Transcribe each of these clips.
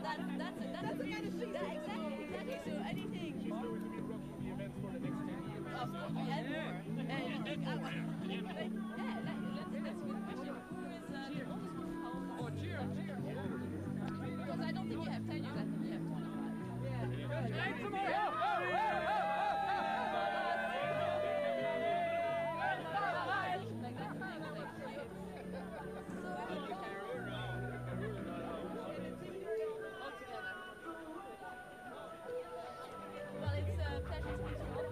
that's the kind of thing. Exactly. So anything. She's going to be rocking the events for the next 10 years. Of course, we had more. And you think, that's a good question. Who is the oldest one? Oh, cheer. Because I don't think you have 10 years, I think you have 25. Hey, some more. Well, it's a pleasure to meet you.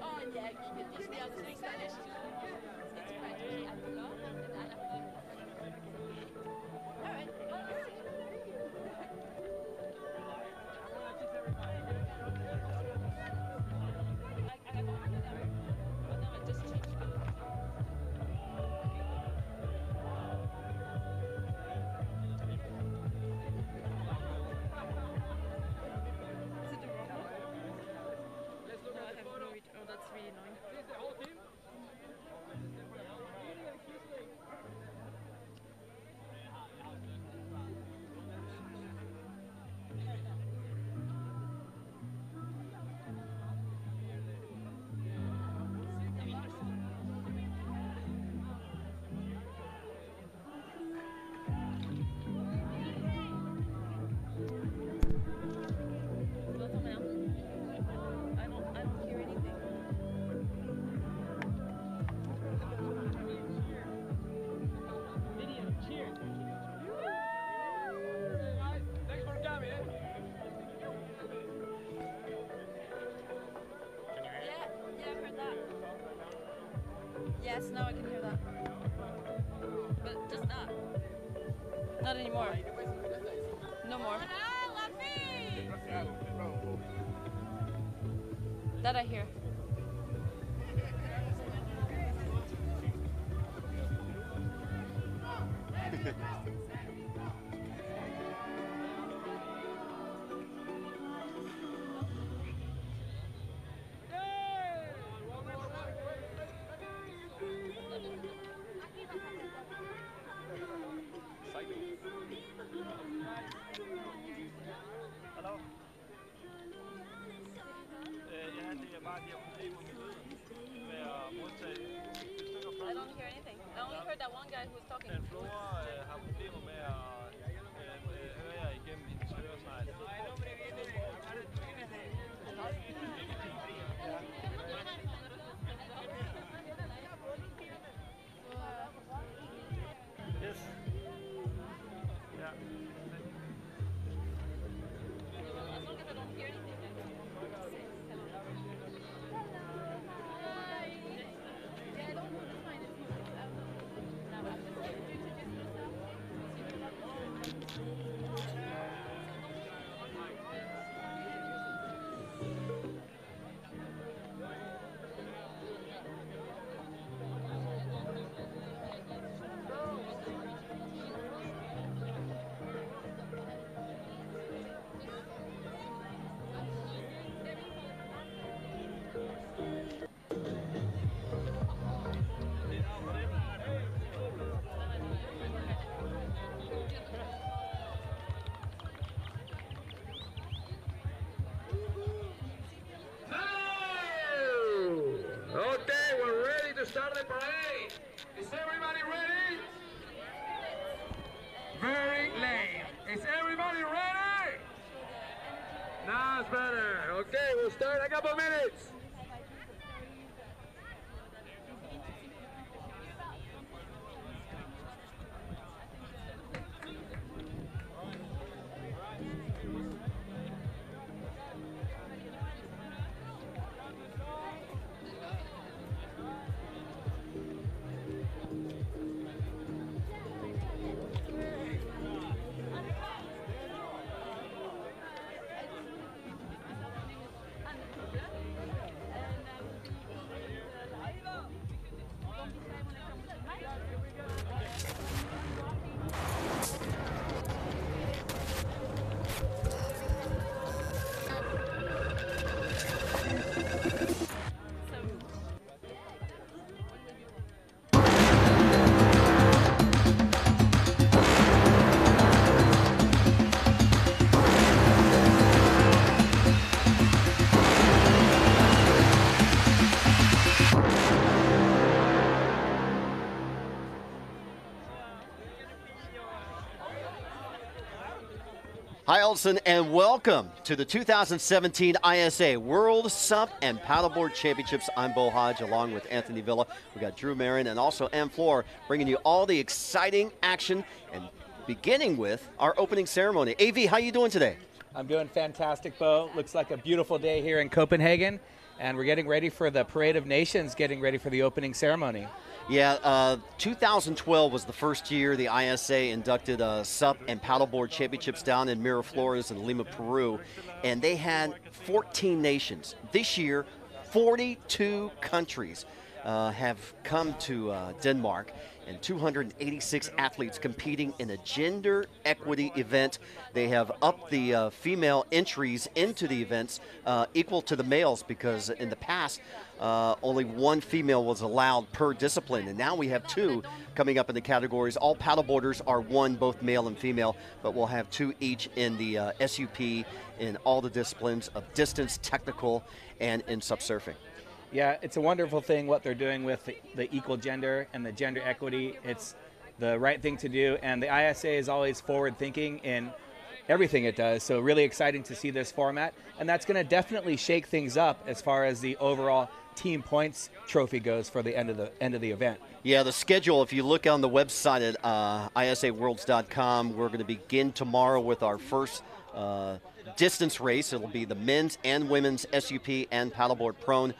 Oh, yeah, you can just be able to speak Spanish. It's French. All right. That's really annoying. Is the whole team? Yes, now I can hear that. But just not. Not anymore. No more. That I hear. Hallo? Ja, det er bare de her problemer med at modtage stykker fra. I don't hear anything. I only heard that one guy who was talking. Den Flora har problemer med at høre jer igennem hendes høresnegl. Yes. Ja. As long as I don't hear anything, then yeah, I don't know. That's fine. It's fine. Now I'm just going to introduce myself. Okay, we're ready to start the parade. Is everybody ready? Very late. Is everybody ready? Now it's better. Okay, we'll start in a couple minutes. Hi, Elson, and welcome to the 2017 ISA World SUP and Paddleboard Championships. I'm Bo Hodge, along with Anthony Villa. We got Drew Marin and also Ann Floor, bringing you all the exciting action, and beginning with our opening ceremony. AV, how you doing today? I'm doing fantastic, Bo. Looks like a beautiful day here in Copenhagen, and we're getting ready for the Parade of Nations, getting ready for the opening ceremony. Yeah, 2012 was the first year the ISA inducted SUP and Paddleboard Championships down in Miraflores in Lima, Peru, and they had 14 nations. This year, 42 countries have come to Denmark, and 286 athletes competing in a gender equity event. They have upped the female entries into the events equal to the males, because in the past only one female was allowed per discipline, and now we have two coming up in the categories. All paddleboarders are one, both male and female, but we'll have two each in the SUP in all the disciplines of distance, technical, and in SUP surfing. Yeah, it's a wonderful thing what they're doing with the equal gender and the gender equity. It's the right thing to do, and the ISA is always forward-thinking in everything it does, so really exciting to see this format, and that's going to definitely shake things up as far as the overall team points trophy goes for the end of the event. Yeah, the schedule, if you look on the website at isaworlds.com, we're going to begin tomorrow with our first distance race. It'll be the men's and women's SUP and paddleboard prone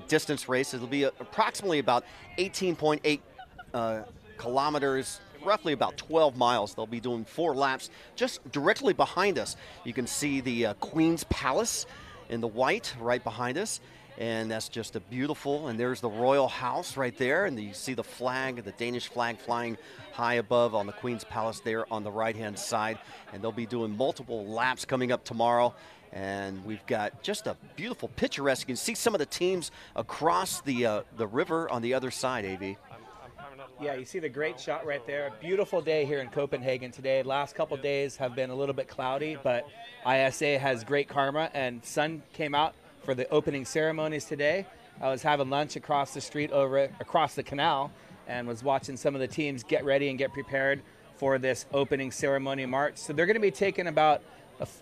distance race. It'll be approximately about 18.8 kilometers, roughly about 12 miles. They'll be doing 4 laps. Just directly behind us, you can see the Queen's Palace in the white right behind us. And that's just a beautiful, and there's the Royal House right there, and you see the flag, the Danish flag flying high above on the Queen's Palace there on the right-hand side. And they'll be doing multiple laps coming up tomorrow. And we've got just a beautiful picturesque. You can see some of the teams across the river on the other side, AV. Yeah, you see the great shot right there. Beautiful day here in Copenhagen today. Last couple days have been a little bit cloudy, but ISA has great karma, and sun came out for the opening ceremonies today. I was having lunch across the street across the canal, and was watching some of the teams get ready and get prepared for this opening ceremony march. So they're going to be taking about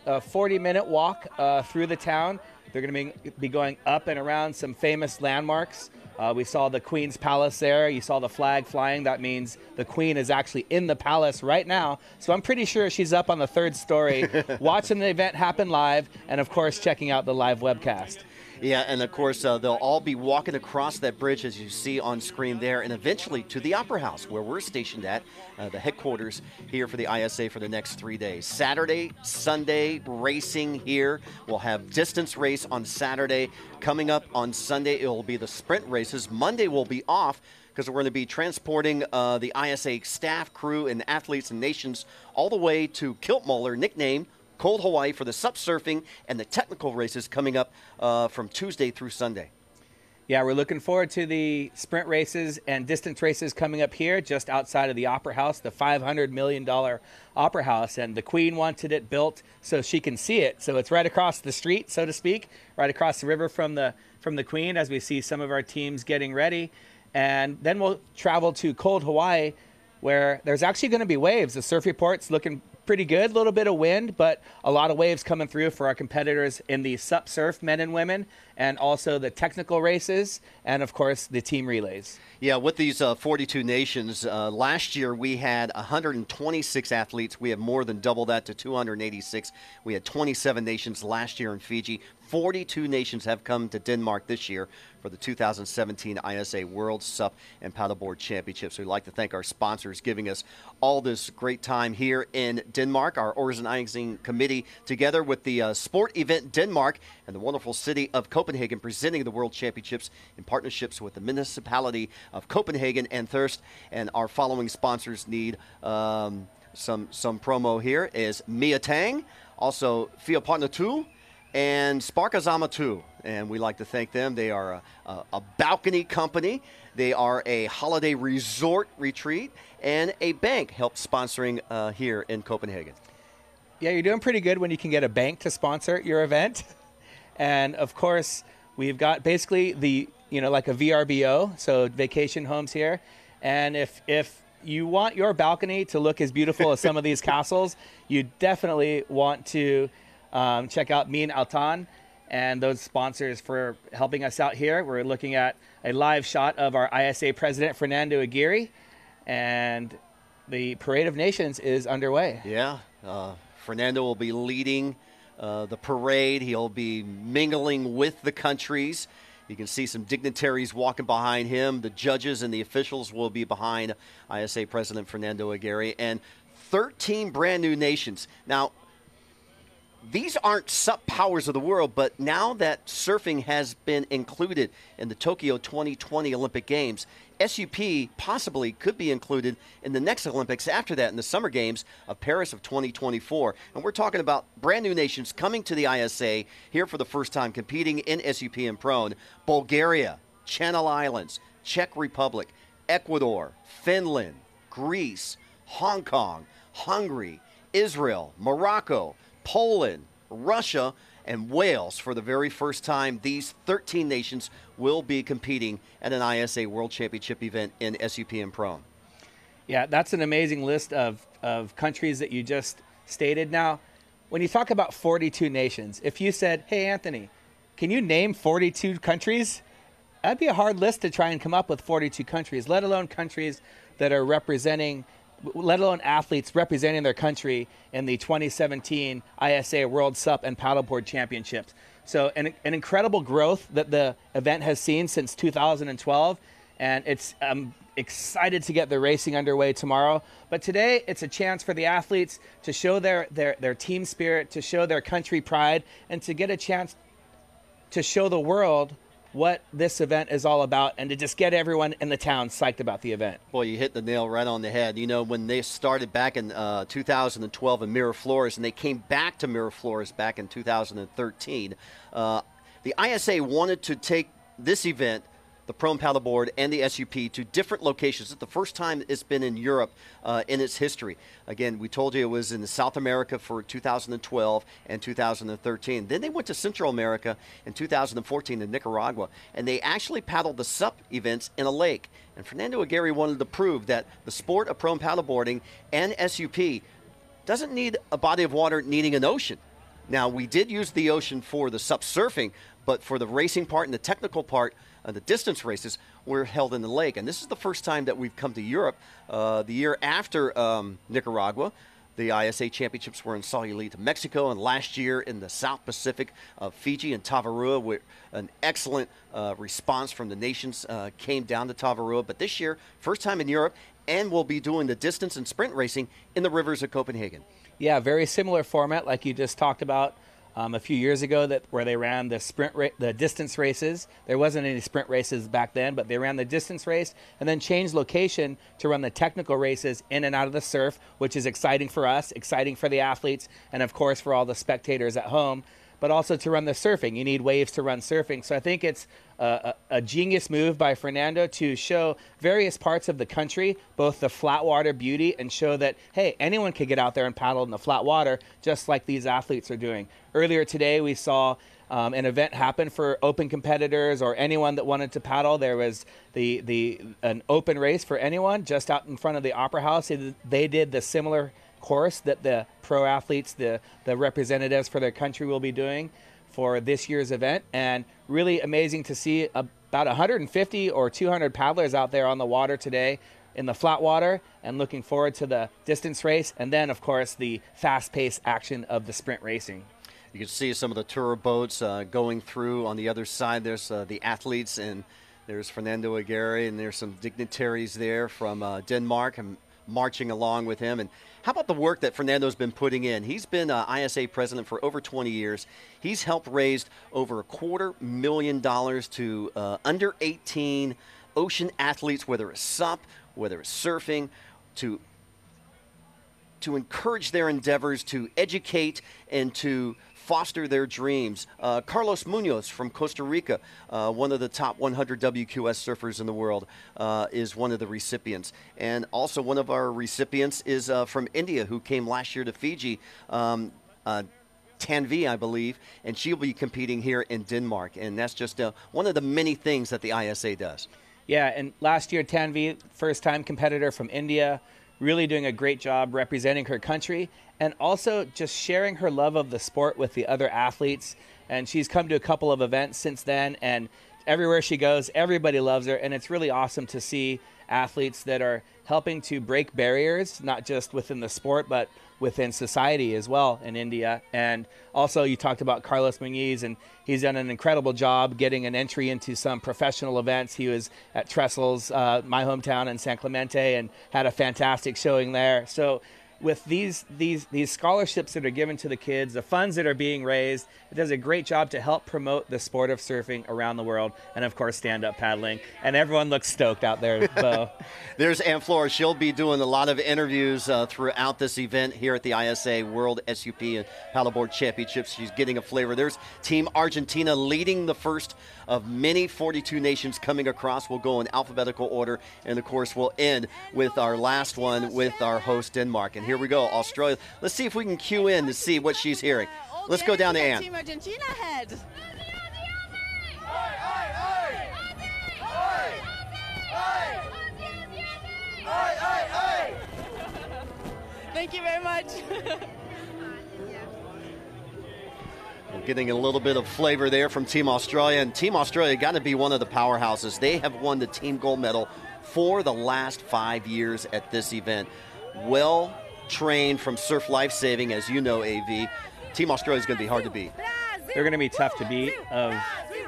a 40-minute walk through the town. They're going to be going up and around some famous landmarks. We saw the Queen's Palace there. You saw the flag flying. That means the Queen is actually in the palace right now. So I'm pretty sure she's up on the 3rd story watching the event happen live, and of course checking out the live webcast. Yeah, and of course they'll all be walking across that bridge, as you see on screen there, and eventually to the Opera House, where we're stationed at, the headquarters here for the ISA for the next 3 days. Saturday, Sunday, racing here. We'll have distance race on Saturday. Coming up on Sunday, it will be the sprint races. Monday will be off, because we're going to be transporting the ISA staff, crew, and athletes and nations all the way to Kiltmuller, nicknamed Cold Hawaii, for the SUP surfing and the technical races coming up from Tuesday through Sunday. Yeah, we're looking forward to the sprint races and distance races coming up here just outside of the Opera House, the $500 million Opera House. And the Queen wanted it built so she can see it. So it's right across the street, so to speak, right across the river from the Queen, as we see some of our teams getting ready. And then we'll travel to Cold Hawaii, where there's actually going to be waves. The surf report's looking pretty good, a little bit of wind, but a lot of waves coming through for our competitors in the SUP surf, men and women, and also the technical races, and of course the team relays. Yeah, with these 42 nations, last year we had 126 athletes. We have more than double that to 286. We had 27 nations last year in Fiji. 42 nations have come to Denmark this year for the 2017 ISA World SUP and Paddleboard Championships. We'd like to thank our sponsors giving us all this great time here in Denmark. Our organizing committee, together with the Sport Event Denmark and the wonderful city of Copenhagen, presenting the World Championships in partnerships with the municipality of Copenhagen and Thirst. And our following sponsors need some promo here is Mia Tang, also Fia Partner 2, and Sparkazama 2. And we like to thank them. They are a balcony company. They are a holiday resort retreat, and a bank helped sponsoring here in Copenhagen. Yeah, you're doing pretty good when you can get a bank to sponsor your event. And of course, we've got basically like a VRBO, so vacation homes here. And if you want your balcony to look as beautiful as some of these castles, you definitely want to check out Min Altan and those sponsors for helping us out here. We're looking at a live shot of our ISA president, Fernando Aguirre, and the Parade of Nations is underway. Yeah, Fernando will be leading the parade. He'll be mingling with the countries. You can see some dignitaries walking behind him. The judges and the officials will be behind ISA President Fernando Aguirre, and 13 brand new nations. Now, these aren't SUP powers of the world, but now that surfing has been included in the Tokyo 2020 Olympic Games, SUP possibly could be included in the next Olympics after that in the Summer Games of Paris of 2024. And we're talking about brand new nations coming to the ISA here for the first time, competing in SUP and Prone. Bulgaria, Channel Islands, Czech Republic, Ecuador, Finland, Greece, Hong Kong, Hungary, Israel, Morocco, Poland, Russia, and Wales. For the very first time, these 13 nations will be competing at an ISA World Championship event in SUP and Prone. Yeah, that's an amazing list of countries that you just stated. Now, when you talk about 42 nations, if you said, hey, Anthony, can you name 42 countries? That'd be a hard list to try and come up with 42 countries, let alone countries that are representing, let alone athletes representing their country in the 2017 ISA World SUP and Paddleboard Championships. So an incredible growth that the event has seen since 2012, and I'm excited to get the racing underway tomorrow. But today, it's a chance for the athletes to show their team spirit, to show their country pride, and to get a chance to show the world what this event is all about, and to just get everyone in the town psyched about the event. Boy, you hit the nail right on the head. You know, when they started back in 2012 in Miraflores, and they came back to Miraflores back in 2013, the ISA wanted to take this event, the Prone Paddleboard and the SUP, to different locations. It's the first time it's been in Europe in its history. Again, we told you it was in South America for 2012 and 2013. Then they went to Central America in 2014 in Nicaragua, and they actually paddled the SUP events in a lake. And Fernando Aguirre wanted to prove that the sport of prone paddleboarding and SUP doesn't need a body of water needing an ocean. Now, we did use the ocean for the SUP surfing, but for the racing part and the technical part, the distance races were held in the lake. And this is the first time that we've come to Europe. The year after Nicaragua, the ISA championships were in Sayulita, Mexico, and last year in the South Pacific of Fiji and Tavarua, where an excellent response from the nations came down to Tavarua. But this year, first time in Europe, and we'll be doing the distance and sprint racing in the rivers of Copenhagen. Yeah, very similar format like you just talked about. A few years ago, where they ran the distance races. There wasn't any sprint races back then, but they ran the distance race and then changed location to run the technical races in and out of the surf, which is exciting for us, exciting for the athletes, and of course for all the spectators at home. But also to run the surfing. You need waves to run surfing. So I think it's a genius move by Fernando to show various parts of the country, both the flat water beauty, and show that, hey, anyone can get out there and paddle in the flat water, just like these athletes are doing. Earlier today, we saw an event happen for open competitors or anyone that wanted to paddle. There was an open race for anyone just out in front of the Opera House. They did the similar course that the pro athletes, the representatives for their country will be doing for this year's event. And really amazing to see about 150 or 200 paddlers out there on the water today in the flat water, and looking forward to the distance race, and then of course the fast-paced action of the sprint racing. You can see some of the tour boats going through. On the other side, there's the athletes, and there's Fernando Aguirre, and there's some dignitaries there from Denmark and marching along with him. And how about the work that Fernando's been putting in? He's been ISA president for over 20 years. He's helped raise over $250,000 to under 18 ocean athletes, whether it's SUP, whether it's surfing, to encourage their endeavors, to educate and to foster their dreams. Carlos Munoz from Costa Rica, one of the top 100 WQS surfers in the world, is one of the recipients. And also one of our recipients is from India, who came last year to Fiji, Tanvi, I believe, and she'll be competing here in Denmark. And that's just one of the many things that the ISA does. Yeah, and last year, Tanvi, first-time competitor from India, really doing a great job representing her country and also just sharing her love of the sport with the other athletes. And she's come to a couple of events since then, and everywhere she goes, everybody loves her. And it's really awesome to see athletes that are helping to break barriers, not just within the sport, but within society as well in India. And also you talked about Carlos Muñiz, and he's done an incredible job getting an entry into some professional events. He was at Trestles, my hometown in San Clemente, and had a fantastic showing there. So with these scholarships that are given to the kids, the funds that are being raised, it does a great job to help promote the sport of surfing around the world, and of course stand-up paddling. And everyone looks stoked out there, Bo. There's Ann Flores. She'll be doing a lot of interviews throughout this event here at the ISA World SUP and Paddleboard Championships. She's getting a flavor. There's Team Argentina leading the first of many 42 nations coming across. We'll go in alphabetical order, and of course we'll end with our last one with our host Denmark. And here we go, Australia. Let's see if we can cue in to see what she's hearing. Let's go down to Ann. Team Argentina ahead. Thank you very much. We're getting a little bit of flavor there from Team Australia, and Team Australia got to be one of the powerhouses. They have won the team gold medal for the last 5 years at this event. Well trained from Surf Life Saving, as you know, AV. Team Australia is going to be hard to beat. They're going to be tough to beat. Of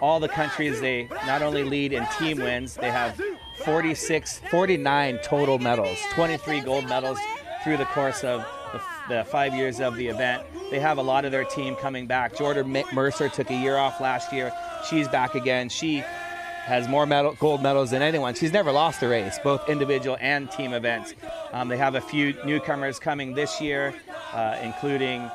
all the countries, they not only lead in team wins, they have 49 total medals, 23 gold medals through the course of the 5 years of the event. They have a lot of their team coming back. Jordan Mercer took a year off last year. She's back again. She has more gold medals than anyone. She's never lost a race, both individual and team events. They have a few newcomers coming this year, including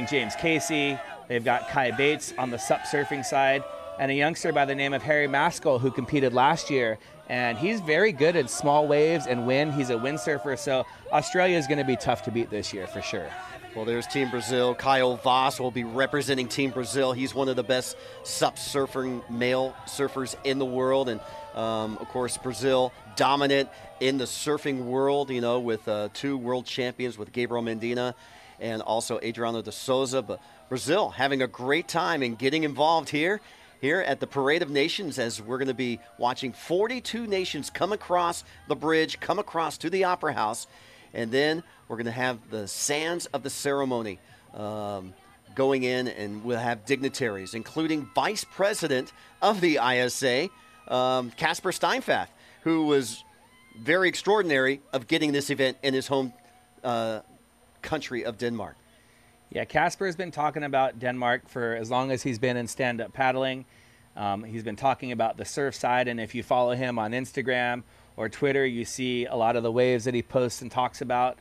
James Casey. They've got Kai Bates on the SUP surfing side, and a youngster by the name of Harry Maskell who competed last year. And he's very good at small waves and wind. He's a windsurfer, so Australia is going to be tough to beat this year for sure. Well, there's Team Brazil. Caio Vaz will be representing Team Brazil. He's one of the best SUP surfing male surfers in the world. And, of course, Brazil dominant in the surfing world, you know, with 2 world champions with Gabriel Medina and also Adriano de Souza. But Brazil having a great time and getting involved here at the Parade of Nations, as we're going to be watching 42 nations come across the bridge, come across to the Opera House, and then we're going to have the sands of the ceremony going in, and we'll have dignitaries, including Vice President of the ISA, Casper Steinfath, who was very extraordinary of getting this event in his home country of Denmark. Yeah, Casper has been talking about Denmark for as long as he's been in stand-up paddling. He's been talking about the surf side, and if you follow him on Instagram or Twitter, you see a lot of the waves that he posts and talks about.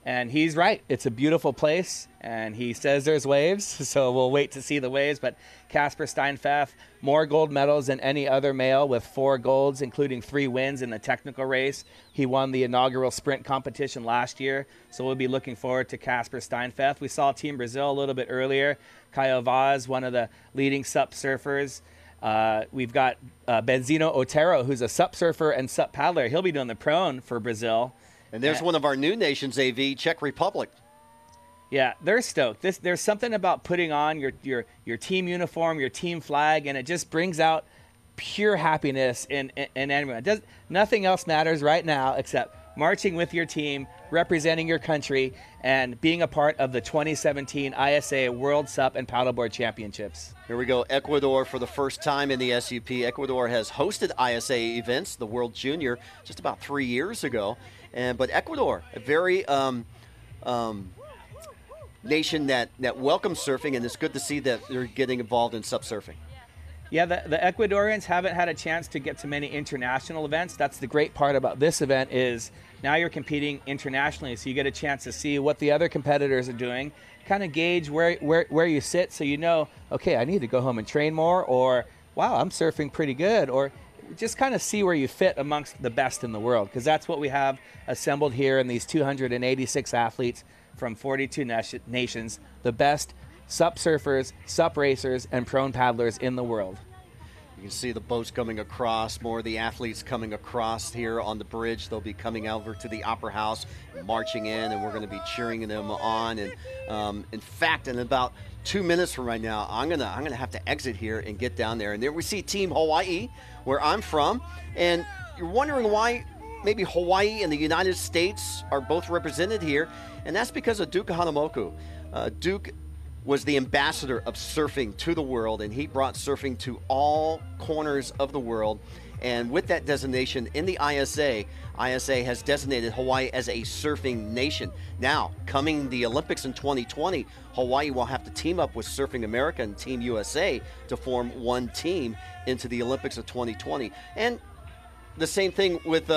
And he's right. It's a beautiful place, and he says there's waves, so we'll wait to see the waves. But Casper Steinfath, more gold medals than any other male, with 4 golds, including 3 wins in the technical race. He won the inaugural sprint competition last year, so we'll be looking forward to Casper Steinfath. We saw Team Brazil a little bit earlier. Caio Vaz, one of the leading SUP surfers. We've got Benzino Otero, who's a SUP surfer and SUP paddler. He'll be doing the prone for Brazil. And there's one of our new nations, AV, Czech Republic. Yeah, they're stoked. There's something about putting on your team uniform, your team flag, and it just brings out pure happiness in everyone. Nothing else matters right now except marching with your team, representing your country, and being a part of the 2017 ISA World SUP and Paddleboard Championships. Here we go, Ecuador for the first time in the SUP. Ecuador has hosted ISA events, the World Junior, just about 3 years ago. But Ecuador, a very nation that welcomes surfing, and it's good to see that they're getting involved in SUP surfing. Yeah, the Ecuadorians haven't had a chance to get to many international events. That's the great part about this event, is now you're competing internationally, so you get a chance to see what the other competitors are doing, kind of gauge where you sit, so you know, okay, I need to go home and train more, or wow, I'm surfing pretty good, or just kind of see where you fit amongst the best in the world, because that's what we have assembled here in these 286 athletes from 42 nations, the best SUP surfers, SUP racers, and prone paddlers in the world. You can see the boats coming across, more of the athletes coming across here on the bridge. They'll be coming over to the Opera House, marching in, and we're going to be cheering them on. And in fact, in about 2 minutes from right now, I'm gonna have to exit here and get down there. And there we see Team Hawaii, where I'm from. And you're wondering why maybe Hawaii and the United States are both represented here, and that's because of Duke Hanamoku. Duke was the ambassador of surfing to the world, and he brought surfing to all corners of the world. And with that designation in the ISA has designated Hawaii as a surfing nation. Now, coming the Olympics in 2020, Hawaii will have to team up with Surfing America and Team USA to form one team into the Olympics of 2020. And the same thing with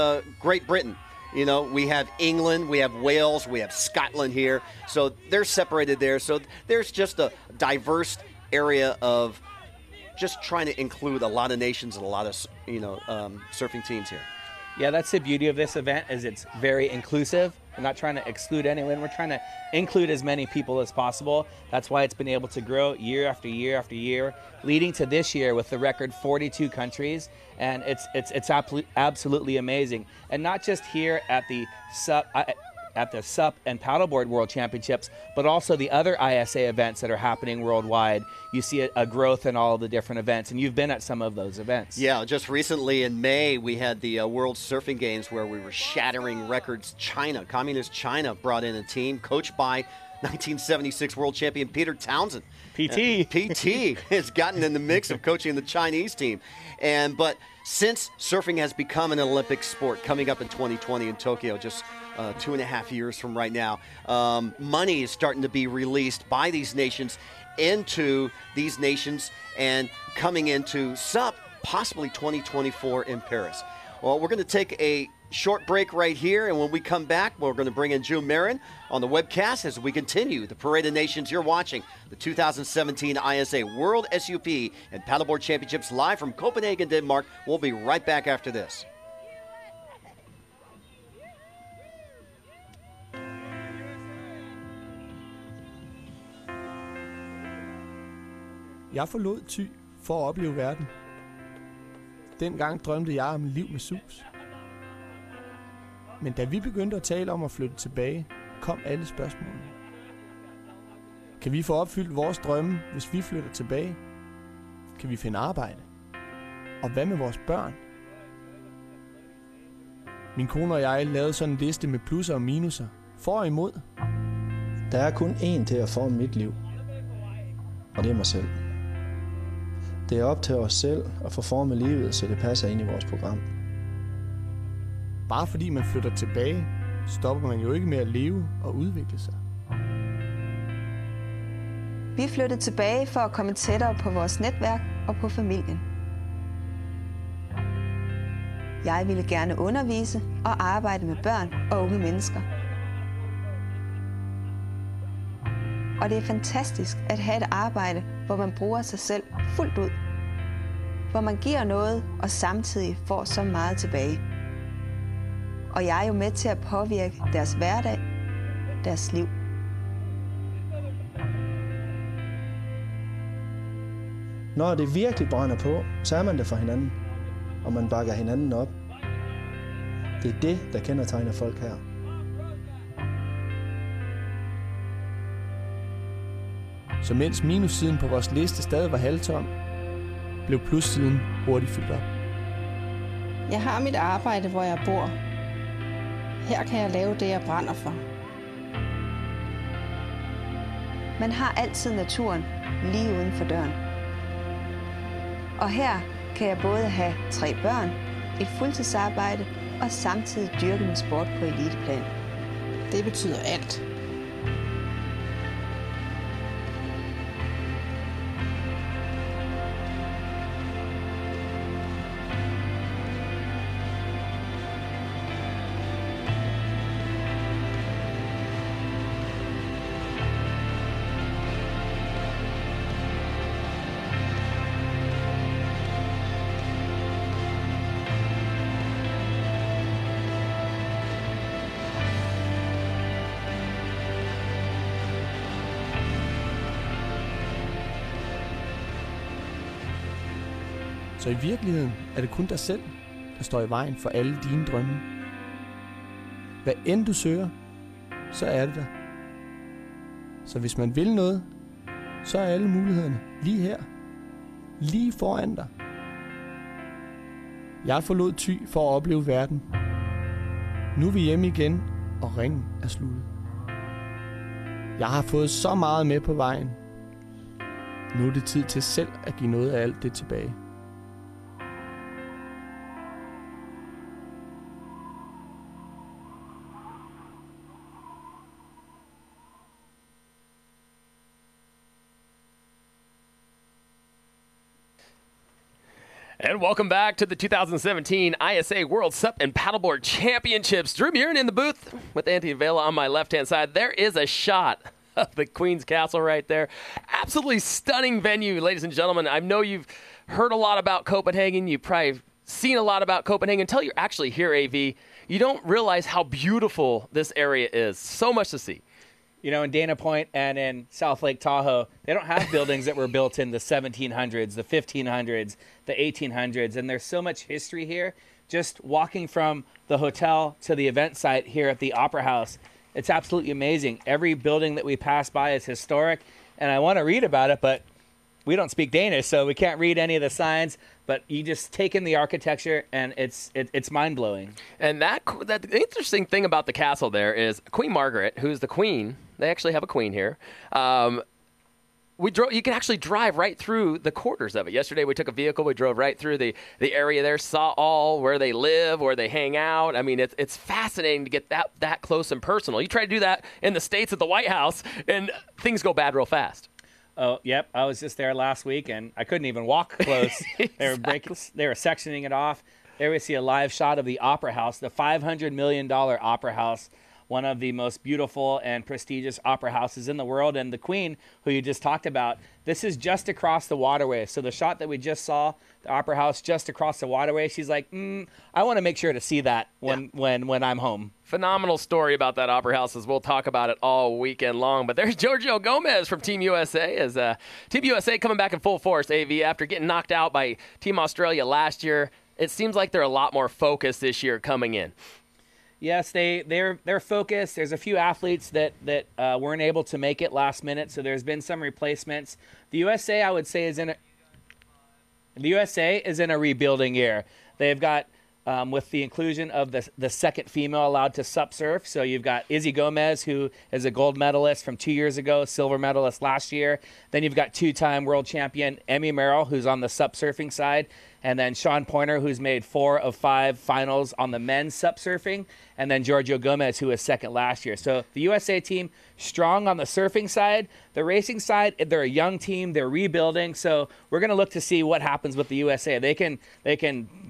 Great Britain. You know, we have England, we have Wales, we have Scotland here. So they're separated there. So there's just a diverse area of just trying to include a lot of nations and a lot of, surfing teams here. Yeah, that's the beauty of this event, is it's very inclusive. We're not trying to exclude anyone. We're trying to include as many people as possible. That's why it's been able to grow year after year after year, leading to this year with the record 42 countries. And it's absolutely amazing. And not just here at the SUP and Paddleboard World Championships, but also the other ISA events that are happening worldwide. You see a growth in all of the different events, and you've been at some of those events. Yeah, just recently in May, we had the World Surfing Games where we were shattering records. Communist China brought in a team coached by 1976 world champion Peter Townsend. PT. PT has gotten in the mix of coaching the Chinese team. But since surfing has become an Olympic sport coming up in 2020 in Tokyo, just 2.5 years from right now, money is starting to be released by these nations into these nations and coming into SUP, possibly 2024 in Paris. Well, we're going to take a short break right here, and when we come back, we're going to bring in June Marin on the webcast as we continue the Parade of Nations. You're watching the 2017 ISA World SUP and Paddleboard Championships live from Copenhagen, Denmark. We'll be right back after this. Jeg forlod Thy for at opleve verden. Dengang drømte jeg om et liv med sus. Men da vi begyndte at tale om at flytte tilbage, kom alle spørgsmålene. Kan vi få opfyldt vores drømme, hvis vi flytter tilbage? Kan vi finde arbejde? Og hvad med vores børn? Min kone og jeg lavede sådan en liste med plusser og minuser. For og imod. Der er kun én til at forme mit liv. Og det er mig selv. Det er op til os selv at få formet livet, så det passer ind i vores program. Bare fordi man flytter tilbage, stopper man jo ikke med at leve og udvikle sig. Vi flyttede tilbage for at komme tættere på vores netværk og på familien. Jeg ville gerne undervise og arbejde med børn og unge mennesker. Og det er fantastisk at have et arbejde, hvor man bruger sig selv fuldt ud. Hvor man giver noget og samtidig får så meget tilbage. Og jeg er jo med til at påvirke deres hverdag, deres liv. Når det virkelig brænder på, så er man det for hinanden. Og man bakker hinanden op. Det er det, der kendetegner folk her. Så mens minussiden på vores liste stadig var halvtom, blev plussiden hurtigt fyldt op. Jeg har mit arbejde, hvor jeg bor. Her kan jeg lave det, jeg brænder for. Man har altid naturen lige uden for døren. Og her kan jeg både have 3 børn, et fuldtidsarbejde og samtidig dyrke min sport på eliteplan. Det betyder alt. Så i virkeligheden er det kun dig selv, der står i vejen for alle dine drømme. Hvad end du søger, så er det der. Så hvis man vil noget, så er alle mulighederne lige her. Lige foran dig. Jeg forlod Thy for at opleve verden. Nu er vi hjemme igen, og ringen er sluttet. Jeg har fået så meget med på vejen. Nu er det tid til selv at give noget af alt det tilbage. And welcome back to the 2017 ISA World SUP and Paddleboard Championships. Drew Murin in the booth with Anthony Vela on my left-hand side. There is a shot of the Queen's Castle right there. Absolutely stunning venue, ladies and gentlemen. I know you've heard a lot about Copenhagen. You've probably seen a lot about Copenhagen. Until you're actually here, AV, you don't realize how beautiful this area is. So much to see. You know, in Dana Point and in South Lake Tahoe, they don't have buildings that were built in the 1700s, the 1500s, the 1800s, and there's so much history here. Just walking from the hotel to the event site here at the Opera House, it's absolutely amazing. Every building that we pass by is historic, and I want to read about it, but we don't speak Danish, so we can't read any of the signs. But you just take in the architecture, and it's mind-blowing. And that the interesting thing about the castle there is Queen Margaret, who's the queen. They actually have a queen here. You can actually drive right through the quarters of it. Yesterday we took a vehicle. We drove right through the area there, saw all where they live, where they hang out. I mean, it's fascinating to get that close and personal. You try to do that in the States at the White House, and things go bad real fast. Oh, yep. I was just there last week, and I couldn't even walk close. Exactly. They were sectioning it off. There we see a live shot of the Opera House, the $500 million Opera House, one of the most beautiful and prestigious opera houses in the world. And the Queen, who you just talked about, this is just across the waterway. So the shot that we just saw, the Opera House just across the waterway, she's like, I want to make sure to see that when I'm home. Phenomenal story about that Opera House, as we'll talk about it all weekend long. But there's Giorgio Gomez from Team USA. As Team USA coming back in full force, AV, after getting knocked out by Team Australia last year. It seems like they're a lot more focused this year coming in. Yes, they're focused. There's a few athletes that weren't able to make it last minute, so there's been some replacements. The USA, I would say, is in a rebuilding year. They've got with the inclusion of the second female allowed to SUP surf. So you've got Izzy Gomez, who is a gold medalist from 2 years ago, silver medalist last year. Then you've got two-time world champion Emmy Merrill, who's on the SUP surfing side. And then Sean Pointer, who's made 4 of 5 finals on the men's SUP surfing. And then Giorgio Gomez, who was second last year. So the USA team, strong on the surfing side. The racing side, they're a young team. They're rebuilding. So we're going to look to see what happens with the USA. They can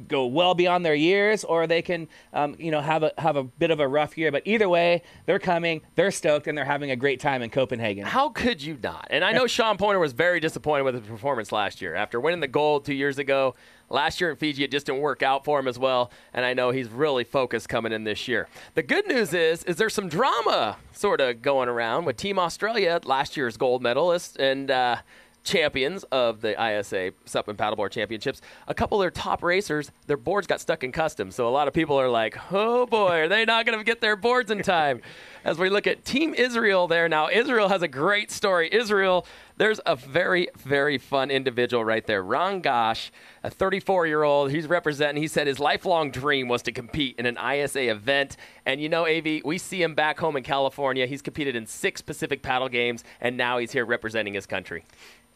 go well beyond their years, or they can have a bit of a rough year. But either way, they're coming. They're stoked, and they're having a great time in Copenhagen. How could you not? And I know Sean Pointer was very disappointed with his performance last year. After winning the gold 2 years ago, last year in Fiji, it just didn't work out for him as well, and I know he's really focused coming in this year. The good news is there's some drama sort of going around with Team Australia, last year's gold medalists and champions of the ISA SUP and Paddleboard Championships. A couple of their top racers, their boards got stuck in customs, so a lot of people are like, oh boy, are they not going to get their boards in time? As we look at Team Israel there now, Israel has a great story. Israel, there's a very, very fun individual right there. Ron Gosh, a 34-year-old. He's representing. He said his lifelong dream was to compete in an ISA event. And you know, AV, we see him back home in California. He's competed in 6 Pacific Paddle Games, and now he's here representing his country.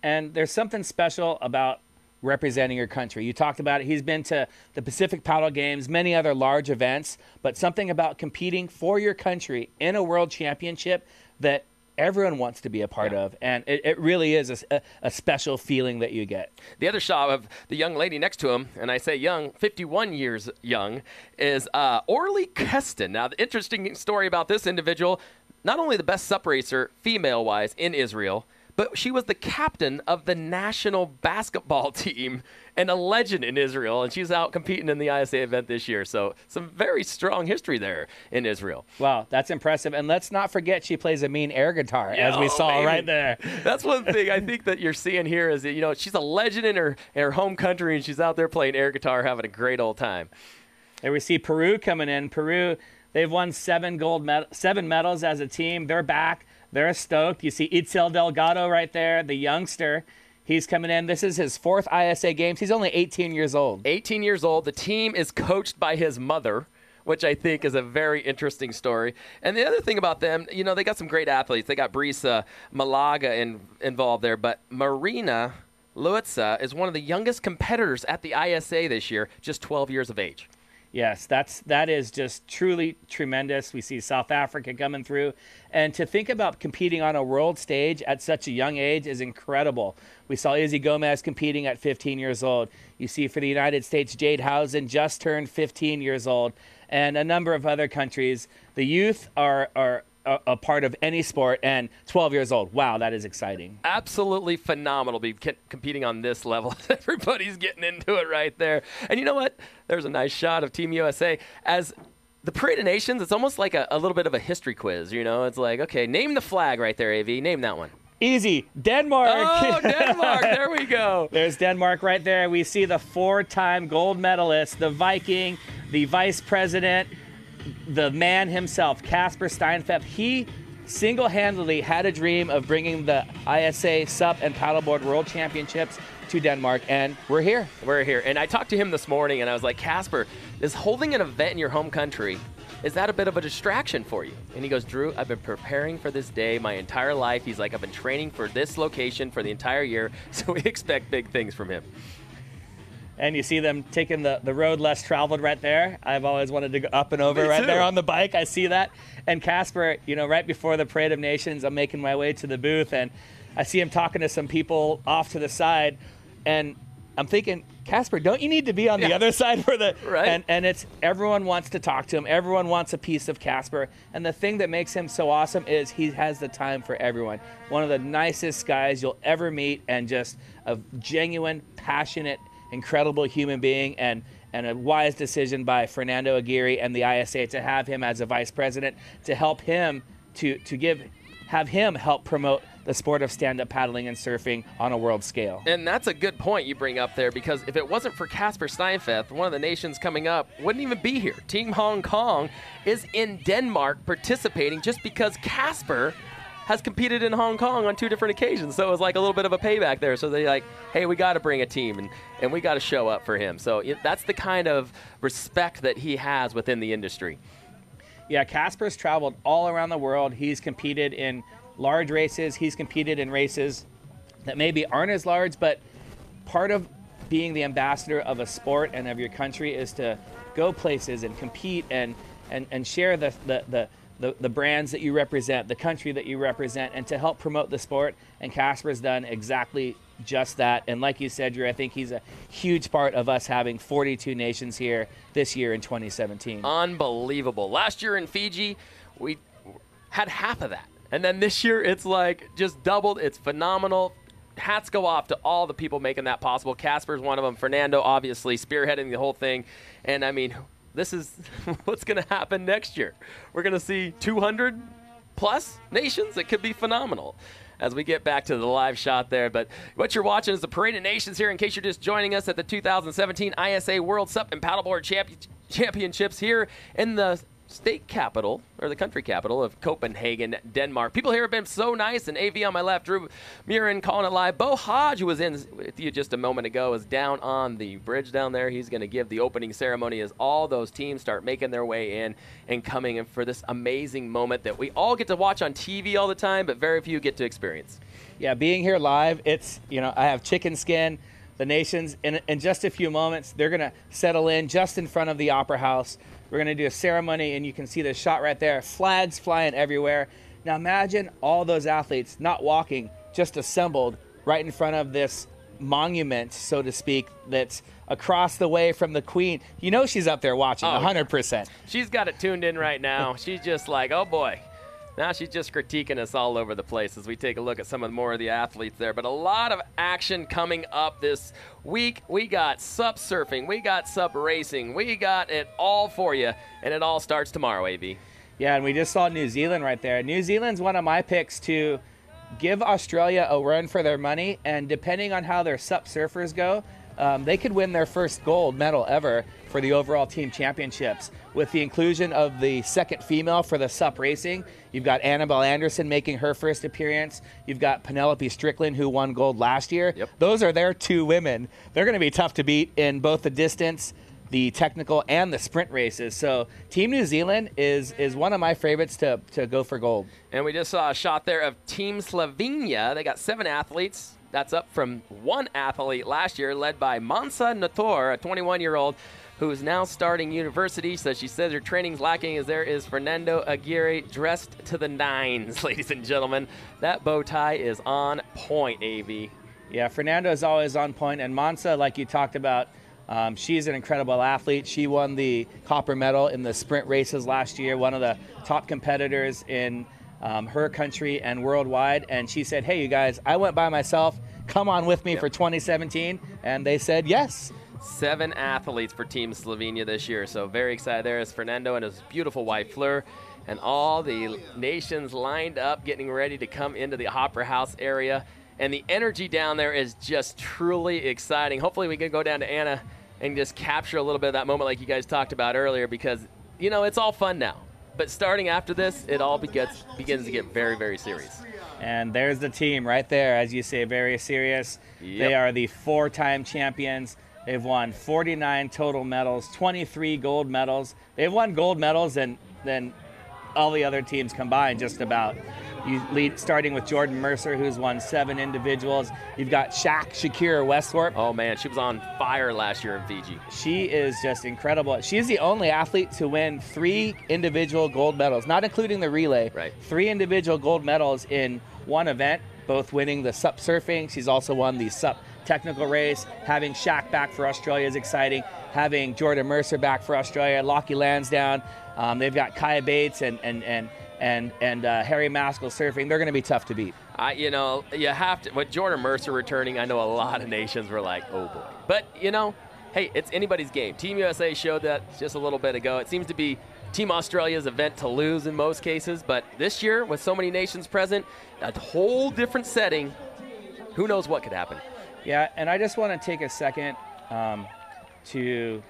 And there's something special about representing your country. You talked about it. He's been to the Pacific Paddle Games, many other large events, but something about competing for your country in a world championship that everyone wants to be a part of, and it really is a special feeling that you get. The other shot of the young lady next to him, and I say young, 51 years young, is Orly Keston. Now, the interesting story about this individual, not only the best SUP racer, female-wise, in Israel, but she was the captain of the national basketball team and a legend in Israel, and she's out competing in the ISA event this year. So some very strong history there in Israel. Wow, that's impressive. And let's not forget she plays a mean air guitar, as we saw right there. That's one thing I think that you're seeing here is that, you know, she's a legend in her home country, and she's out there playing air guitar, having a great old time. There we see Peru coming in. Peru, they've won 7 medals as a team. They're back. They're stoked. You see Itzel Delgado right there, the youngster. He's coming in. This is his 4th ISA Games. He's only 18 years old. 18 years old. The team is coached by his mother, which I think is a very interesting story. And the other thing about them, you know, they got some great athletes. They got Brisa Malaga involved there, but Marina Luitza is one of the youngest competitors at the ISA this year, just 12 years of age. Yes, that is just truly tremendous. We see South Africa coming through. And to think about competing on a world stage at such a young age is incredible. We saw Izzy Gomez competing at 15 years old. You see for the United States, Jade Housen just turned 15 years old. And a number of other countries. The youth are a part of any sport, and 12 years old. Wow, that is exciting. Absolutely phenomenal to be competing on this level. Everybody's getting into it right there. And you know what? There's a nice shot of Team USA. As the Parade of Nations, it's almost like a little bit of a history quiz. You know, it's like, okay, name the flag right there, AV. Name that one. Easy. Denmark. Oh, Denmark. There we go. There's Denmark right there. We see the 4-time gold medalist, the Viking, the vice president, the man himself, Casper Steinfeld. He single-handedly had a dream of bringing the ISA SUP and Paddleboard World Championships to Denmark, and we're here. We're here. And I talked to him this morning, and I was like, Casper, is holding an event in your home country, is that a bit of a distraction for you? And he goes, Drew, I've been preparing for this day my entire life. He's like, I've been training for this location for the entire year, so we expect big things from him. And you see them taking the road less traveled right there. I've always wanted to go up and over right there on the bike. I see that. And Casper, you know, right before the Parade of Nations, I'm making my way to the booth, and I see him talking to some people off to the side. And I'm thinking, Casper, don't you need to be on the other side for the right? And it's everyone wants to talk to him. Everyone wants a piece of Casper. And the thing that makes him so awesome is he has the time for everyone. One of the nicest guys you'll ever meet, and just a genuine, passionate, incredible human being, and a wise decision by Fernando Aguirre and the ISA to have him as a vice president, to help him have him help promote the sport of stand-up paddling and surfing on a world scale. And that's a good point you bring up there, because if it wasn't for Casper Steinfeld, one of the nations coming up wouldn't even be here. Team Hong Kong is in Denmark participating just because Casper has competed in Hong Kong on 2 different occasions. So it was like a little bit of a payback there. So they're like, hey, we got to bring a team, and we got to show up for him. So that's the kind of respect that he has within the industry. Yeah, Casper's traveled all around the world. He's competed in large races. He's competed in races that maybe aren't as large, but part of being the ambassador of a sport and of your country is to go places and compete and share the brands that you represent, the country that you represent, and to help promote the sport. And Casper's done exactly just that. And like you said, Drew, I think he's a huge part of us having 42 nations here this year in 2017. Unbelievable. Last year in Fiji, we had half of that. And then this year, it's like just doubled. It's phenomenal. Hats go off to all the people making that possible. Casper's one of them. Fernando, obviously, spearheading the whole thing. And, I mean, this is what's going to happen next year. We're going to see 200-plus nations. It could be phenomenal as we get back to the live shot there. But what you're watching is the Parade of Nations here, in case you're just joining us at the 2017 ISA World SUP and Paddleboard Championships here in the state capital, or the country capital of Copenhagen, Denmark. People here have been so nice, and AV on my left, Drew Murin calling it live. Bo Hodge, who was in with you just a moment ago, is down on the bridge down there. He's going to give the opening ceremony as all those teams start making their way in and coming in for this amazing moment that we all get to watch on TV all the time, but very few get to experience. Yeah, being here live, it's, you know, I have chicken skin. The nations, in just a few moments, they're going to settle in just in front of the Opera House. We're going to do a ceremony, and you can see the shot right there. Flags flying everywhere. Now imagine all those athletes not walking, just assembled right in front of this monument, so to speak, that's across the way from the Queen. You know she's up there watching, 100%. She's got it tuned in right now. She's just like, oh boy, Now she's just critiquing us all over the place as we take a look at some of more of the athletes there. But a lot of action coming up this week. We got SUP surfing, we got SUP racing, we got it all for you, and it all starts tomorrow, AV. Yeah, and we just saw New Zealand right there. New Zealand's one of my picks to give Australia a run for their money, and depending on how their SUP surfers go, they could win their first gold medal ever for the overall team championships. With the inclusion of the second female for the SUP racing, you've got Annabelle Anderson making her first appearance. You've got Penelope Strickland, who won gold last year. Yep. Those are their two women. They're going to be tough to beat in both the distance, the technical, and the sprint races. So Team New Zealand is one of my favorites to go for gold. And we just saw a shot there of Team Slovenia. They got 7 athletes. That's up from 1 athlete last year, led by Mansa Nator, a 21-year-old who is now starting university. So she says her training's lacking as there is Fernando Aguirre dressed to the nines, ladies and gentlemen. That bow tie is on point, AV. Yeah, Fernando is always on point, and Mansa, like you talked about, she's an incredible athlete. She won the copper medal in the sprint races last year, one of the top competitors in her country and worldwide. And she said, hey, you guys, I went by myself. Come on with me for 2017. And they said yes. 7 athletes for Team Slovenia this year. So very excited. There is Fernando and his beautiful wife, Fleur. And all the nations lined up, getting ready to come into the Opera House area. And the energy down there is just truly exciting. Hopefully we can go down to Anna and just capture a little bit of that moment like you guys talked about earlier, because, you know, it's all fun now. But starting after this, it all begins to get very, very serious. And there's the team right there, as you say, very serious. Yep. They are the 4-time champions. They've won 49 total medals, 23 gold medals. They've won gold medals than all the other teams combined, just about. You lead starting with Jordan Mercer, who's won 7 individuals. You've got Shakira Westthorpe. Oh, man, she was on fire last year in Fiji. She is just incredible. She's the only athlete to win 3 individual gold medals, not including the relay. Right. 3 individual gold medals in one event, both winning the SUP surfing. She's also won the SUP technical race. Having Shaq back for Australia is exciting. Having Jordan Mercer back for Australia, Lockie Lansdowne. They've got Kaya Bates and Harry Maskell surfing. They're going to be tough to beat. You know, you have to. With Jordan Mercer returning, I know a lot of nations were like, oh boy. But, you know, hey, it's anybody's game. Team USA showed that just a little bit ago. It seems to be Team Australia's event to lose in most cases. But this year, with so many nations present, a whole different setting, who knows what could happen. Yeah, and I just want to take a second to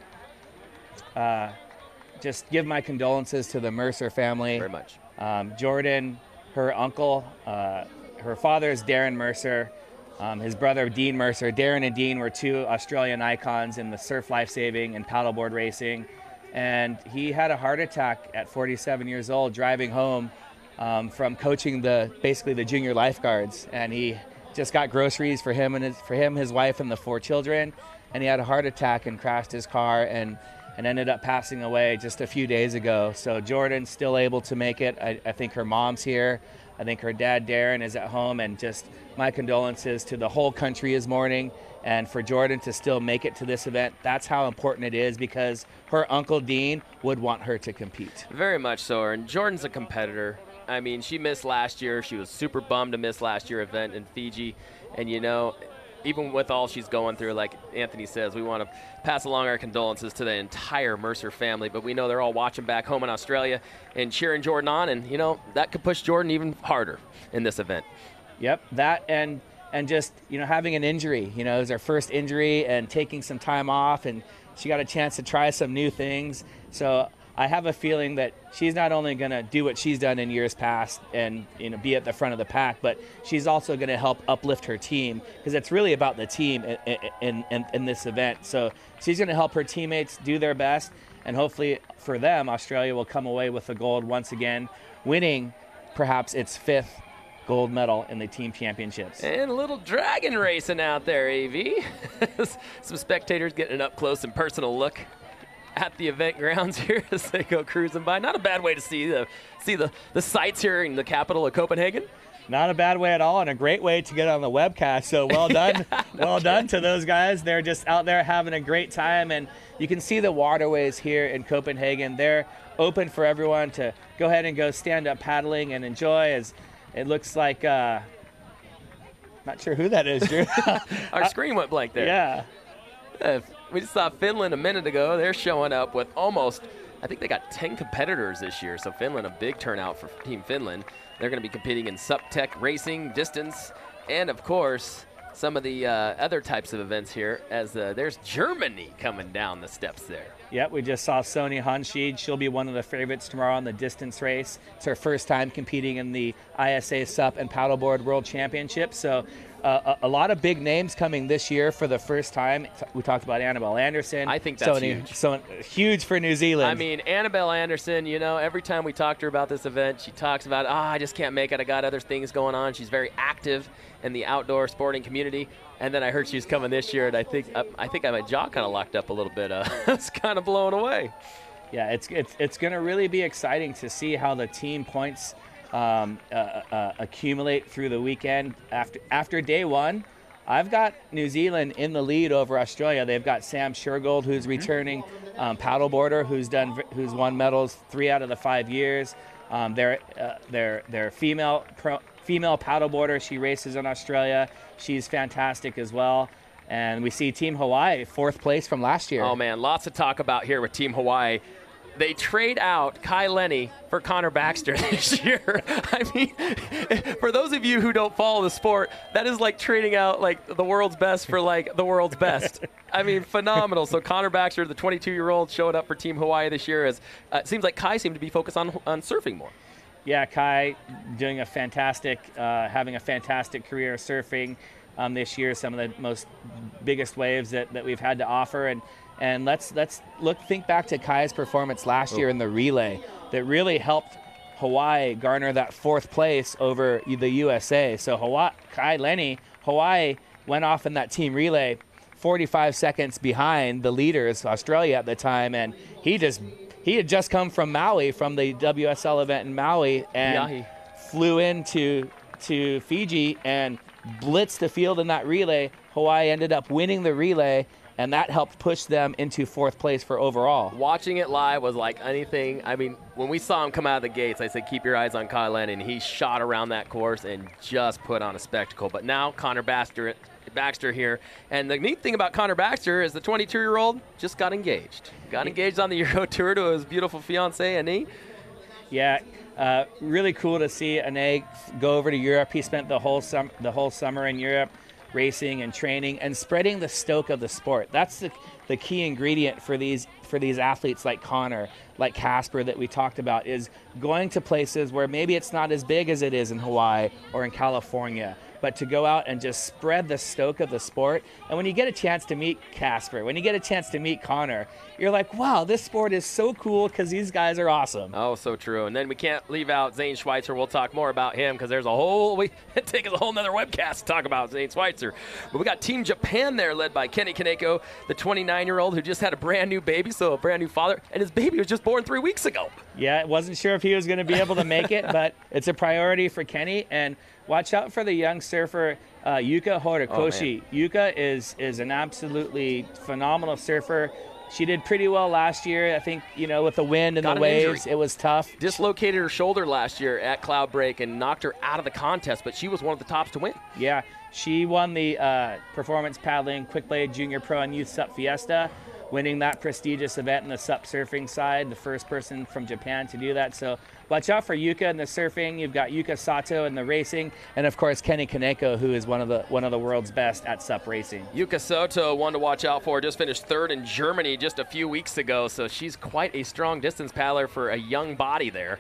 just give my condolences to the Mercer family. Very much. Jordan, her uncle, her father is Darren Mercer, his brother Dean Mercer. Darren and Dean were 2 Australian icons in the surf lifesaving and paddleboard racing. And he had a heart attack at 47 years old driving home from coaching basically the junior lifeguards. And he just got groceries for him, his wife, and the 4 children. And he had a heart attack and crashed his car and ended up passing away just a few days ago. So Jordan's still able to make it. I think her mom's here. I think her dad, Darren, is at home. And just my condolences to the whole country is mourning. And for Jordan to still make it to this event, that's how important it is, because her uncle, Dean, would want her to compete. Very much so. And Jordan's a competitor. I mean, she missed last year. She was super bummed to miss last year's event in Fiji. And, you know, even with all she's going through, like Anthony says, we want to pass along our condolences to the entire Mercer family. But we know they're all watching back home in Australia and cheering Jordan on. And, you know, that could push Jordan even harder in this event. Yep, that and just, you know, having an injury. You know, it was her first injury and taking some time off. And she got a chance to try some new things. So I have a feeling that she's not only going to do what she's done in years past and, you know, be at the front of the pack, but she's also going to help uplift her team, because it's really about the team in this event. So she's going to help her teammates do their best, and hopefully for them, Australia will come away with the gold once again, winning perhaps its 5th gold medal in the team championships. And a little dragon racing out there, AV. Some spectators getting an up-close and personal look at the event grounds here as they go cruising by. Not a bad way to see the sights here in the capital of Copenhagen. Not a bad way at all, and a great way to get on the webcast. So well done. Well done to those guys. They're just out there having a great time, and you can see the waterways here in Copenhagen. They're open for everyone to go ahead and go stand up paddling and enjoy. As it looks like, not sure who that is, Drew. Our screen went blank there. Yeah. We just saw Finland a minute ago. They're showing up with almost, I think they got 10 competitors this year. So Finland, a big turnout for Team Finland. They're going to be competing in SUP Tech racing, distance, and of course, some of the other types of events here, as there's Germany coming down the steps there. Yep, we just saw Sony Hanschied. She'll be one of the favorites tomorrow in the distance race. It's her first time competing in the ISA SUP and Paddleboard World Championship. So a lot of big names coming this year for the first time. We talked about Annabelle Anderson. I think that's huge. So huge for New Zealand. I mean, Annabelle Anderson, you know, every time we talk to her about this event, she talks about, I just can't make it. I got other things going on. She's very active in the outdoor sporting community. And then I heard she was coming this year, and I think my jaw kind of locked up a little bit. I was kind of blown away. Yeah, it's going to really be exciting to see how the team points accumulate through the weekend. After day one, I've got New Zealand in the lead over Australia. They've got Sam Shergold, who's returning paddleboarder, who's won medals 3 out of the 5 years. Their female paddleboarder. She races in Australia. She's fantastic as well. And we see Team Hawaii 4th place from last year. Oh man, lots to talk about here with Team Hawaii. They trade out Kai Lenny for Connor Baxter this year. I mean, for those of you who don't follow the sport, that is like trading out like the world's best for like the world's best. I mean, phenomenal. So Connor Baxter, the 22-year-old, showed up for Team Hawaii this year. As it seems like Kai seemed to be focused on surfing more. Yeah, Kai doing having a fantastic career surfing this year. Some of the biggest waves that we've had to offer. And let's think back to Kai's performance last year in the relay that really helped Hawaii garner that 4th place over the USA. So Kai Lenny, Hawaii went off in that team relay 45 seconds behind the leaders, Australia at the time, and he had just come from Maui, from the WSL event in Maui, and flew into Fiji and blitzed the field in that relay. Hawaii ended up winning the relay, and that helped push them into 4th place for overall. Watching it live was like anything. I mean, when we saw him come out of the gates, I said, keep your eyes on Kyle Lennon. He shot around that course and just put on a spectacle. But now Connor Baxter here. And the neat thing about Connor Baxter is the 22-year-old just got engaged. Got engaged on the Euro Tour to his beautiful fiancée, Annie. Yeah, really cool to see Ane go over to Europe. He spent the whole summer in Europe racing and training and spreading the stoke of the sport. That's the key ingredient for these athletes like Connor, like Casper that we talked about, is going to places where maybe it's not as big as it is in Hawaii or in California, but to go out and just spread the stoke of the sport. And when you get a chance to meet Casper, when you get a chance to meet Connor, you're like, wow, this sport is so cool because these guys are awesome. Oh, so true. And then we can't leave out Zane Schweitzer. We'll talk more about him because there's it takes a whole nother webcast to talk about Zane Schweitzer. But we got Team Japan there led by Kenny Kaneko, the 29-year-old who just had a brand new baby, so a brand new father, and his baby was just born 3 weeks ago. Yeah, wasn't sure if he was going to be able to make it, but it's a priority for Kenny. And watch out for the young surfer, Yuka Horikoshi. Yuka is an absolutely phenomenal surfer. She did pretty well last year. I think, with the wind and the waves, it was tough. Dislocated her shoulder last year at Cloudbreak and knocked her out of the contest, but she was one of the tops to win. Yeah, she won the Performance Paddling Quick Blade Junior Pro and Youth SUP Fiesta, winning that prestigious event in the SUP surfing side, the first person from Japan to do that. So watch out for Yuka in the surfing. You've got Yuka Sato in the racing, and of course Kenny Kaneko, who is one of the world's best at SUP racing. Yuka Sato, one to watch out for, just finished 3rd in Germany just a few weeks ago, so she's quite a strong distance paddler for a young body there,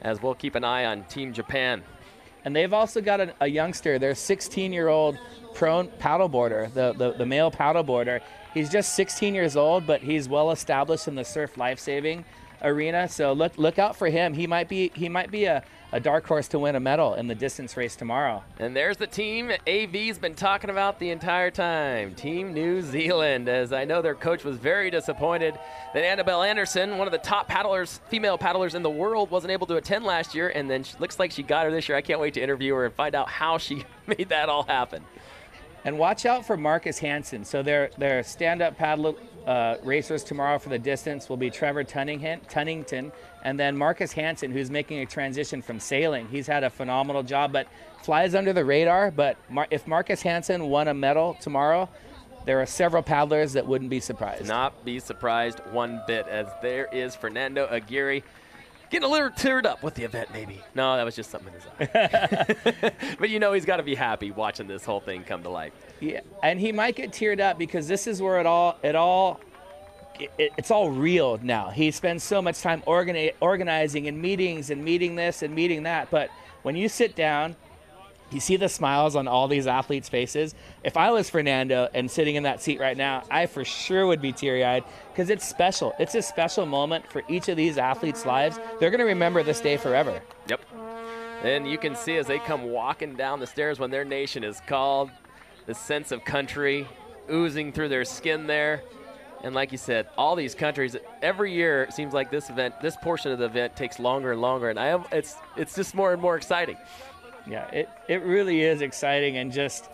as we'll keep an eye on Team Japan. And they've also got a youngster, their 16-year-old pro paddleboarder, the male paddleboarder. He's just 16 years old, but he's well established in the surf lifesaving arena. So look out for him. He might be a dark horse to win a medal in the distance race tomorrow. And there's the team AV's been talking about the entire time, Team New Zealand, as I know their coach was very disappointed that Annabelle Anderson, one of the top female paddlers in the world, wasn't able to attend last year, and then looks like she got her this year. I can't wait to interview her and find out how she made that all happen. And watch out for Marcus Hansen. So their stand-up racers tomorrow for the distance will be Trevor Tunnington, and then Marcus Hansen, who's making a transition from sailing. He's had a phenomenal job, but flies under the radar. But if Marcus Hansen won a medal tomorrow, there are several paddlers that wouldn't be surprised. Not be surprised one bit, as there is Fernando Aguirre getting a little teared up with the event, maybe. No, that was just something in his eye. But you know he's got to be happy watching this whole thing come to life. Yeah, and he might get teared up because this is where it's all real now. He spends so much time organizing and meetings and meeting this and meeting that. But when you sit down, you see the smiles on all these athletes' faces. If I was Fernando and sitting in that seat right now, I for sure would be teary-eyed because it's special. It's a special moment for each of these athletes' lives. They're going to remember this day forever. Yep. And you can see as they come walking down the stairs when their nation is called, the sense of country oozing through their skin there. And like you said, all these countries, every year it seems like this portion of the event takes longer and longer, and it's just more and more exciting. Yeah, it really is exciting, and just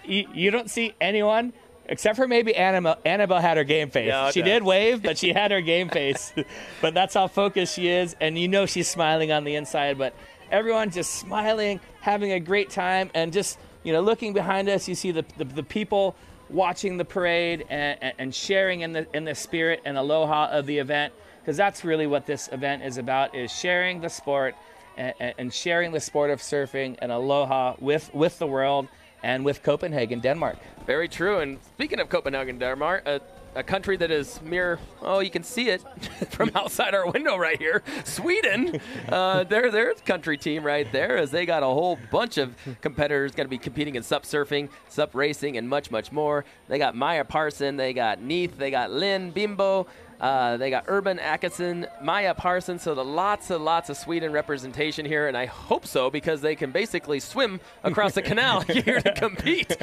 you don't see anyone except for maybe Annabelle. Annabelle had her game face. Yeah, she did wave, but she had her game face. But that's how focused she is, and you know she's smiling on the inside. But everyone just smiling, having a great time, and just looking behind us, you see the people watching the parade and sharing in the spirit and aloha of the event, because that's really what this event is about: is sharing the sport. And sharing the sport of surfing and aloha with the world and with Copenhagen, Denmark. Very true. And speaking of Copenhagen, Denmark, a country that is you can see it from outside our window right here, Sweden. Their country team right there, as they got a whole bunch of competitors going to be competing in SUP surfing, SUP racing, and much, much more. They got Maya Parson, they got Neith, they got Lynn Bimbo, they got Urban Atkinson, Maya Parson, so lots of Sweden representation here, and I hope so because they can basically swim across the canal here to compete.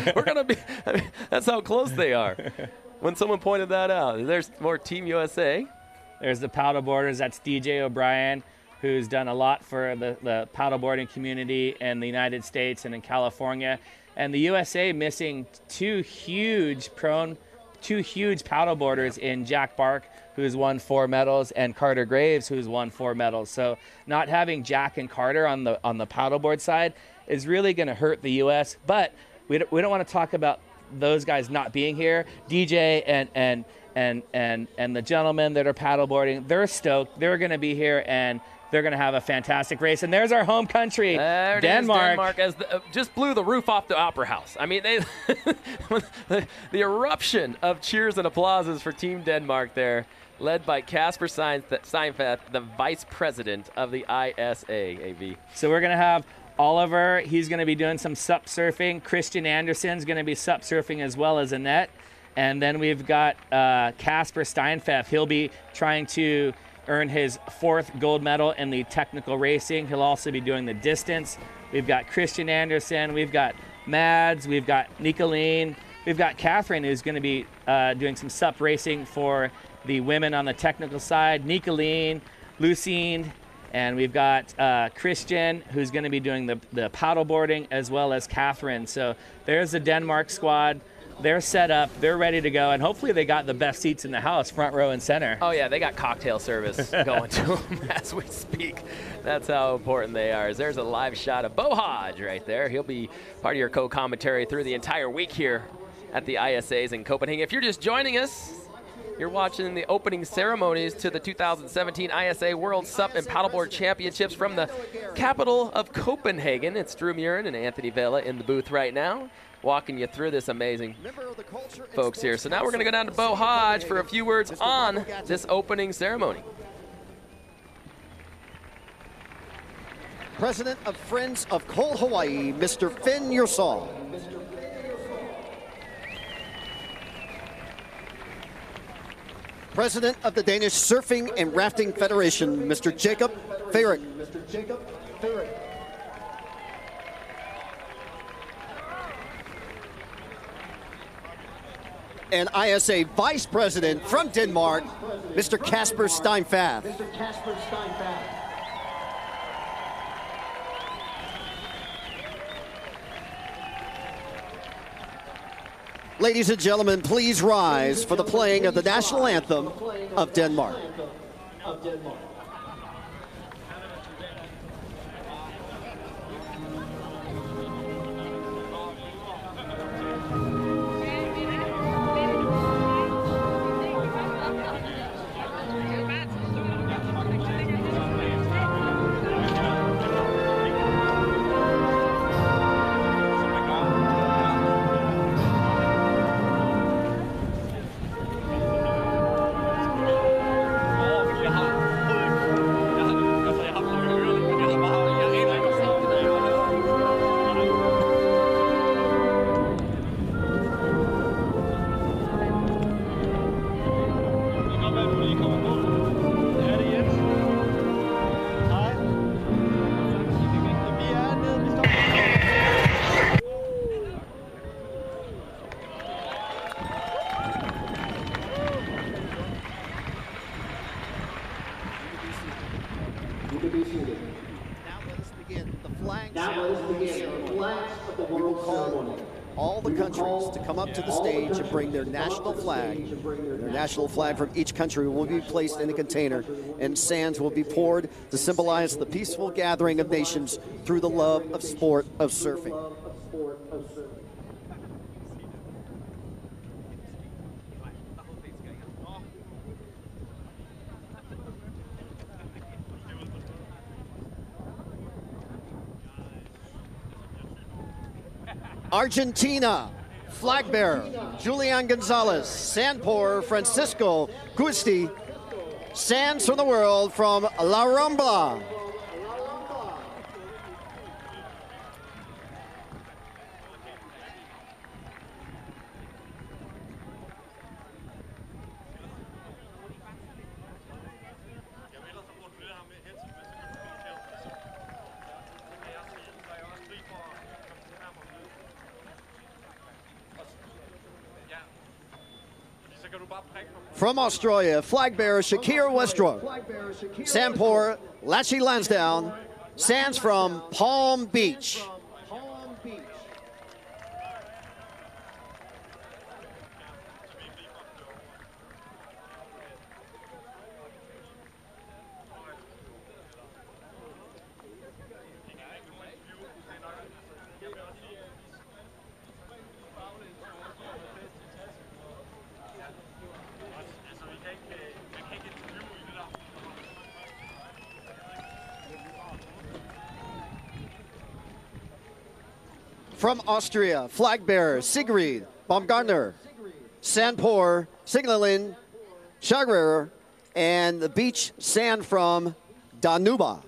That's how close they are. When someone pointed that out, there's more Team USA. There's the paddleboarders. That's DJ O'Brien, who's done a lot for the paddleboarding community in the United States and in California. And the USA missing two huge paddleboarders in Jack Bark, who's won 4 medals, and Carter Graves, who's won 4 medals. So not having Jack and Carter on the paddleboard side is really going to hurt the U.S. But we don't want to talk about those guys not being here. DJ and the gentlemen that are paddleboarding, they're stoked. They're going to be here, and they're going to have a fantastic race. And there's our home country, there Denmark. Denmark just blew the roof off the Opera House. I mean, the eruption of cheers and applauses for Team Denmark there, led by Casper Steinfath, the vice president of the ISA, AV. So we're going to have Oliver. He's going to be doing some SUP surfing. Christian Andersen's going to be SUP surfing as well as Annette. And then we've got Casper Steinfath. He'll be trying to earn his 4th gold medal in the technical racing. He'll also be doing the distance. We've got Christian Andersen. We've got Mads. We've got Nicolene. We've got Catherine, who's going to be doing some SUP racing for the women on the technical side. Nicolene, Lucine, and we've got Christian, who's going to be doing the paddleboarding, as well as Catherine. So there's the Denmark squad. They're set up, they're ready to go, and hopefully they got the best seats in the house, front row and center. Oh yeah, they got cocktail service going to them as we speak. That's how important they are. There's a live shot of Bo Hodge right there. He'll be part of your co-commentary through the entire week here at the ISAs in Copenhagen. If you're just joining us, you're watching the opening ceremonies to the 2017 ISA World SUP and Paddleboard Championships from the capital of Copenhagen. It's Drew Murin and Anthony Vela in the booth right now, walking you through this amazing folks here. So now we're going to go down to Bo Hodge for a few words on this opening ceremony. President of Friends of Cold Hawaii, Mr. Finn Yersall. President of the Danish Surfing and Rafting Federation, Mr. Jacob Feyrick. And ISA Vice President from Denmark, Mr. Casper Steinfath. Ladies and gentlemen, please rise for the playing of the national anthem of Denmark. All the countries to come up to the stage and bring their national flag. Their national flag from each country will be placed in a container, and sands will be poured to symbolize the peaceful gathering of nations through the love of sport of surfing. Argentina, flag bearer, Julian Gonzalez, sand pourer, Francisco Gusti, sands from the world from La Rambla. From Australia, flag bearer Shakir Westrow, sand pourer Lachi Lansdowne, sands from Palm Beach. From Austria, flag bearer Sigrid Baumgartner, sand pourer Signalin Schagerer, and the beach sand from Danube.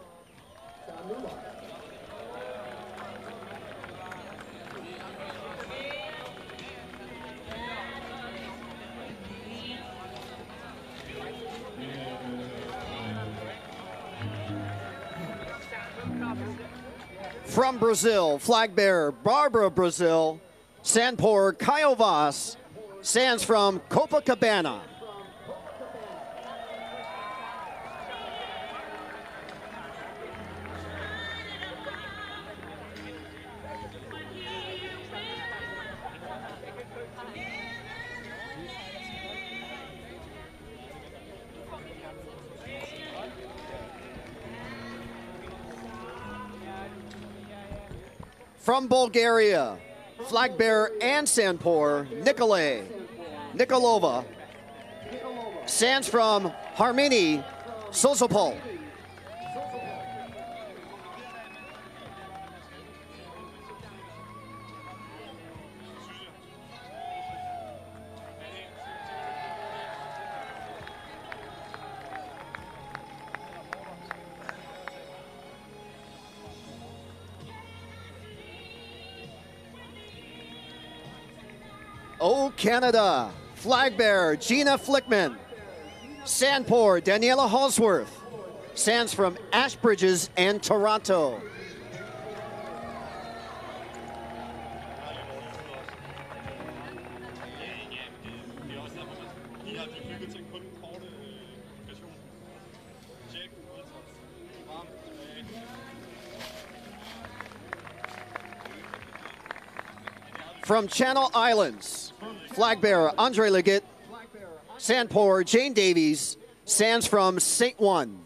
From Brazil, flag bearer Barbara Brazil, sand pourer Caio Vaz, sands from Copacabana. From Bulgaria, flag bearer and sand pourer Nikolova, sands from Harmini Sozopol. Oh, Canada, flag bearer Gina Flickman, sand pourer Daniela Halsworth, sands from Ashbridges and Toronto. From Channel Islands, Flag bearer Andre Leggett. Sandpour Jane Davies. Sands from St. One.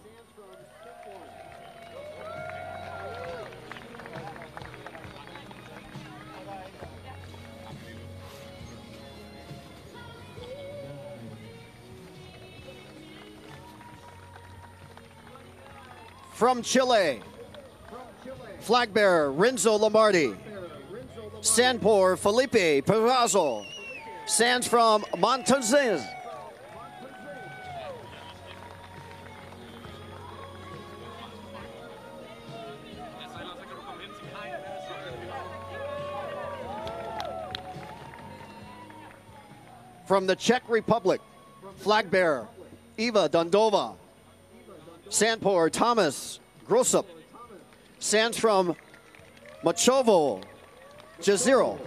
From Chile, flag bearer Renzo Lombardi. Sandpour Felipe Perazo. Sands from Montanzes. From the Czech Republic, flag bearer Eva Dondova. Sandpour Thomas Grossup. Sands from Machovo Jaziro.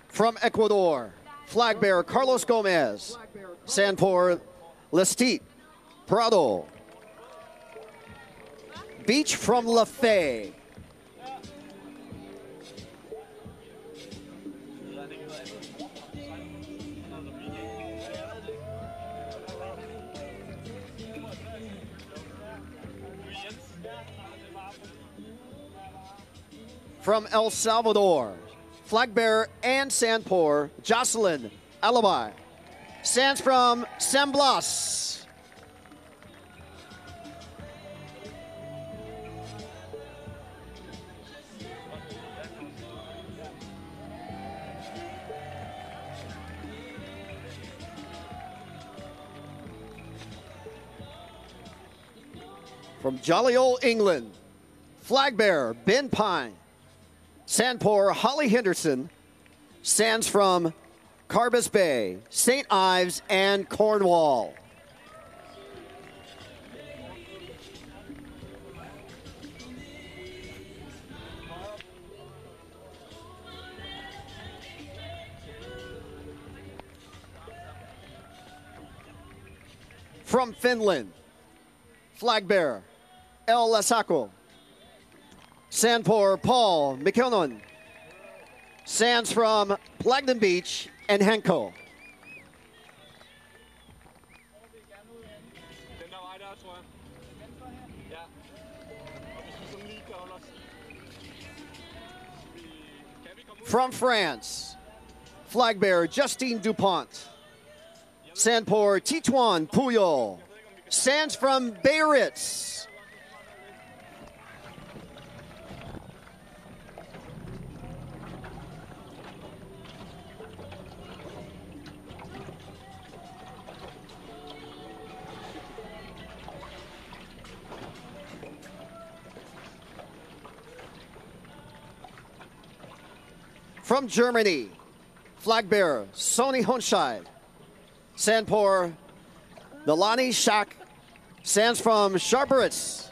From Ecuador, flag bearer Carlos Gomez. Sandpour Lestit Prado. Beach from La Fe. From El Salvador, flag bearer and Sandpour Jocelyn Alibi. Sands from San Blas. From jolly old England, flag bearer Ben Pine. Sandpour Holly Henderson. Sands from Carbis Bay, St. Ives, and Cornwall. From Finland, flag bearer El Lasako. Sandpour Paul McKinnon. Sands from Plagden Beach and Hanko. From France, flag bearer Justine Dupont. Sandpour Tituan Puyol. Sands from Biarritz. From Germany, flag bearer Sony Honscheid. Sandpour Nalani Shak. Sands from Sharperitz.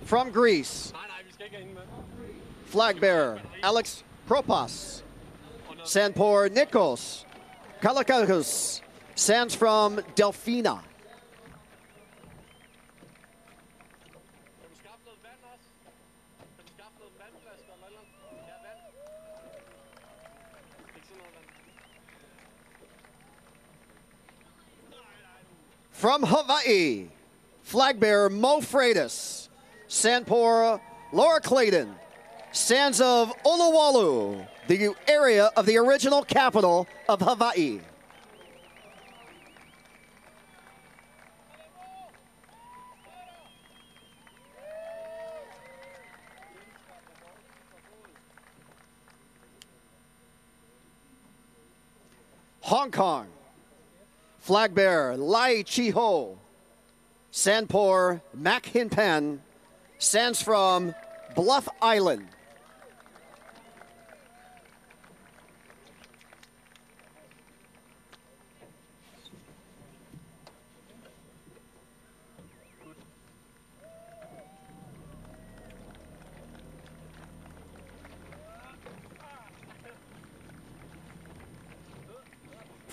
From Greece, flag bearer Alex Propas. Sandpour Nikos Kalakakos. Sands from Delfina. From Hawaii, flag bearer Mo Freitas. Sandpour Laura Clayton. Sands of Oluwalu, the area of the original capital of Hawaii. Hong Kong, flag bearer Lai Chi Ho. Sandpour Mac Hin Pen. Sands from Bluff Island.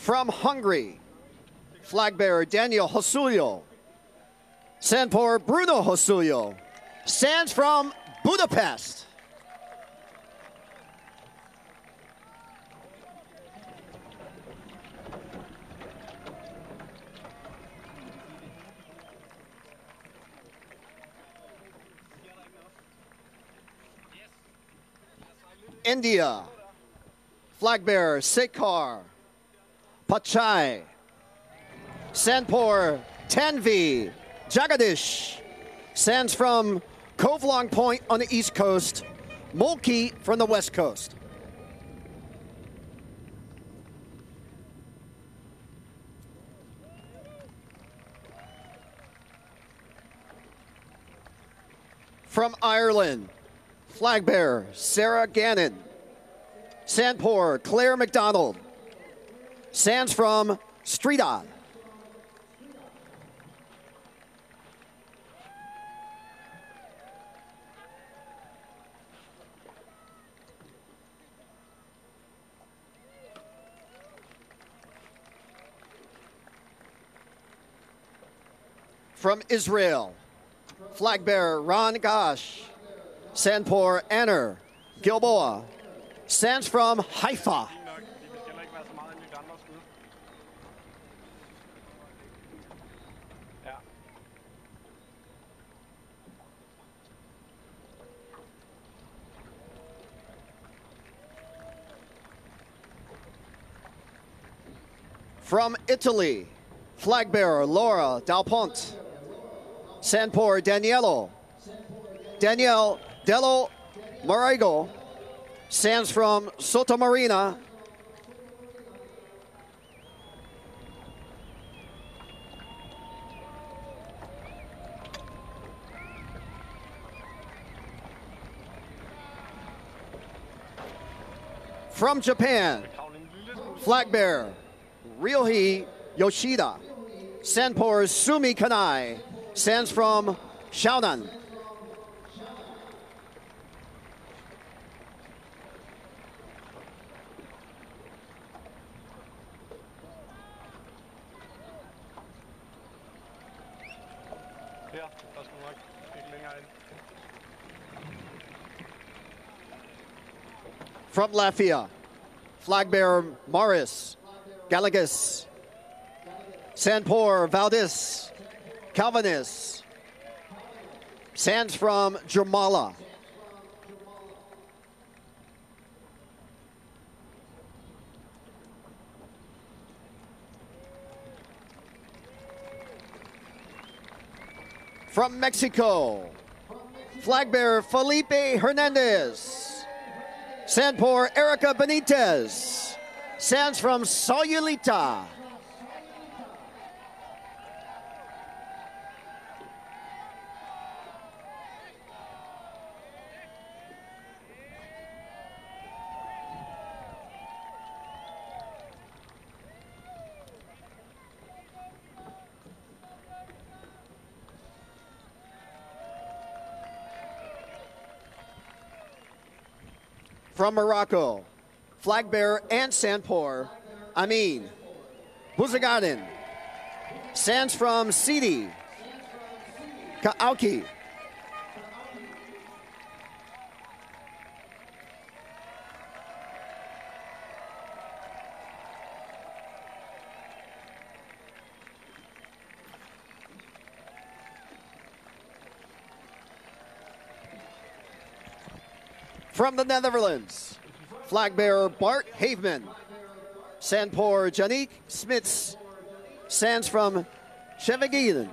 From Hungary, flag bearer Daniel Hosulio. Sandpour Bruno Hosulio. Sands from Budapest. India, flag bearer Sekar Pachai. Sandpour Tanvi Jagadish. Sands from Covelong Point on the east coast, Molki from the west coast. From Ireland, flag bearer Sarah Gannon. Sandpour Claire McDonald. Sands from Streeton. From Israel, flag bearer Ron Gash. Sandpour Anner Gilboa. Sands from Haifa. From Italy, flag bearer Laura Dalpont. Sandpour Daniele Dello Marigo. Sands from Sotomarina. From Japan, flag bearer Ryohei Yoshida. Sandpour Sumi Kanai. Sands from Shaonan. From Latvia, flag bearer Morris Galagas. Sandpour Valdis Calvinus. Sands from Jamala. From Mexico, flag bearer Felipe Hernandez. Sandpour Erica Benitez. Sands from Sayulita. From Morocco, flag bearer and Sandpour Amin Buzagaden. Sands from Sidi Kaauki. From the Netherlands, flag bearer Bart Haveman. Sandpour Janique Smits. Sands from Chevegieden.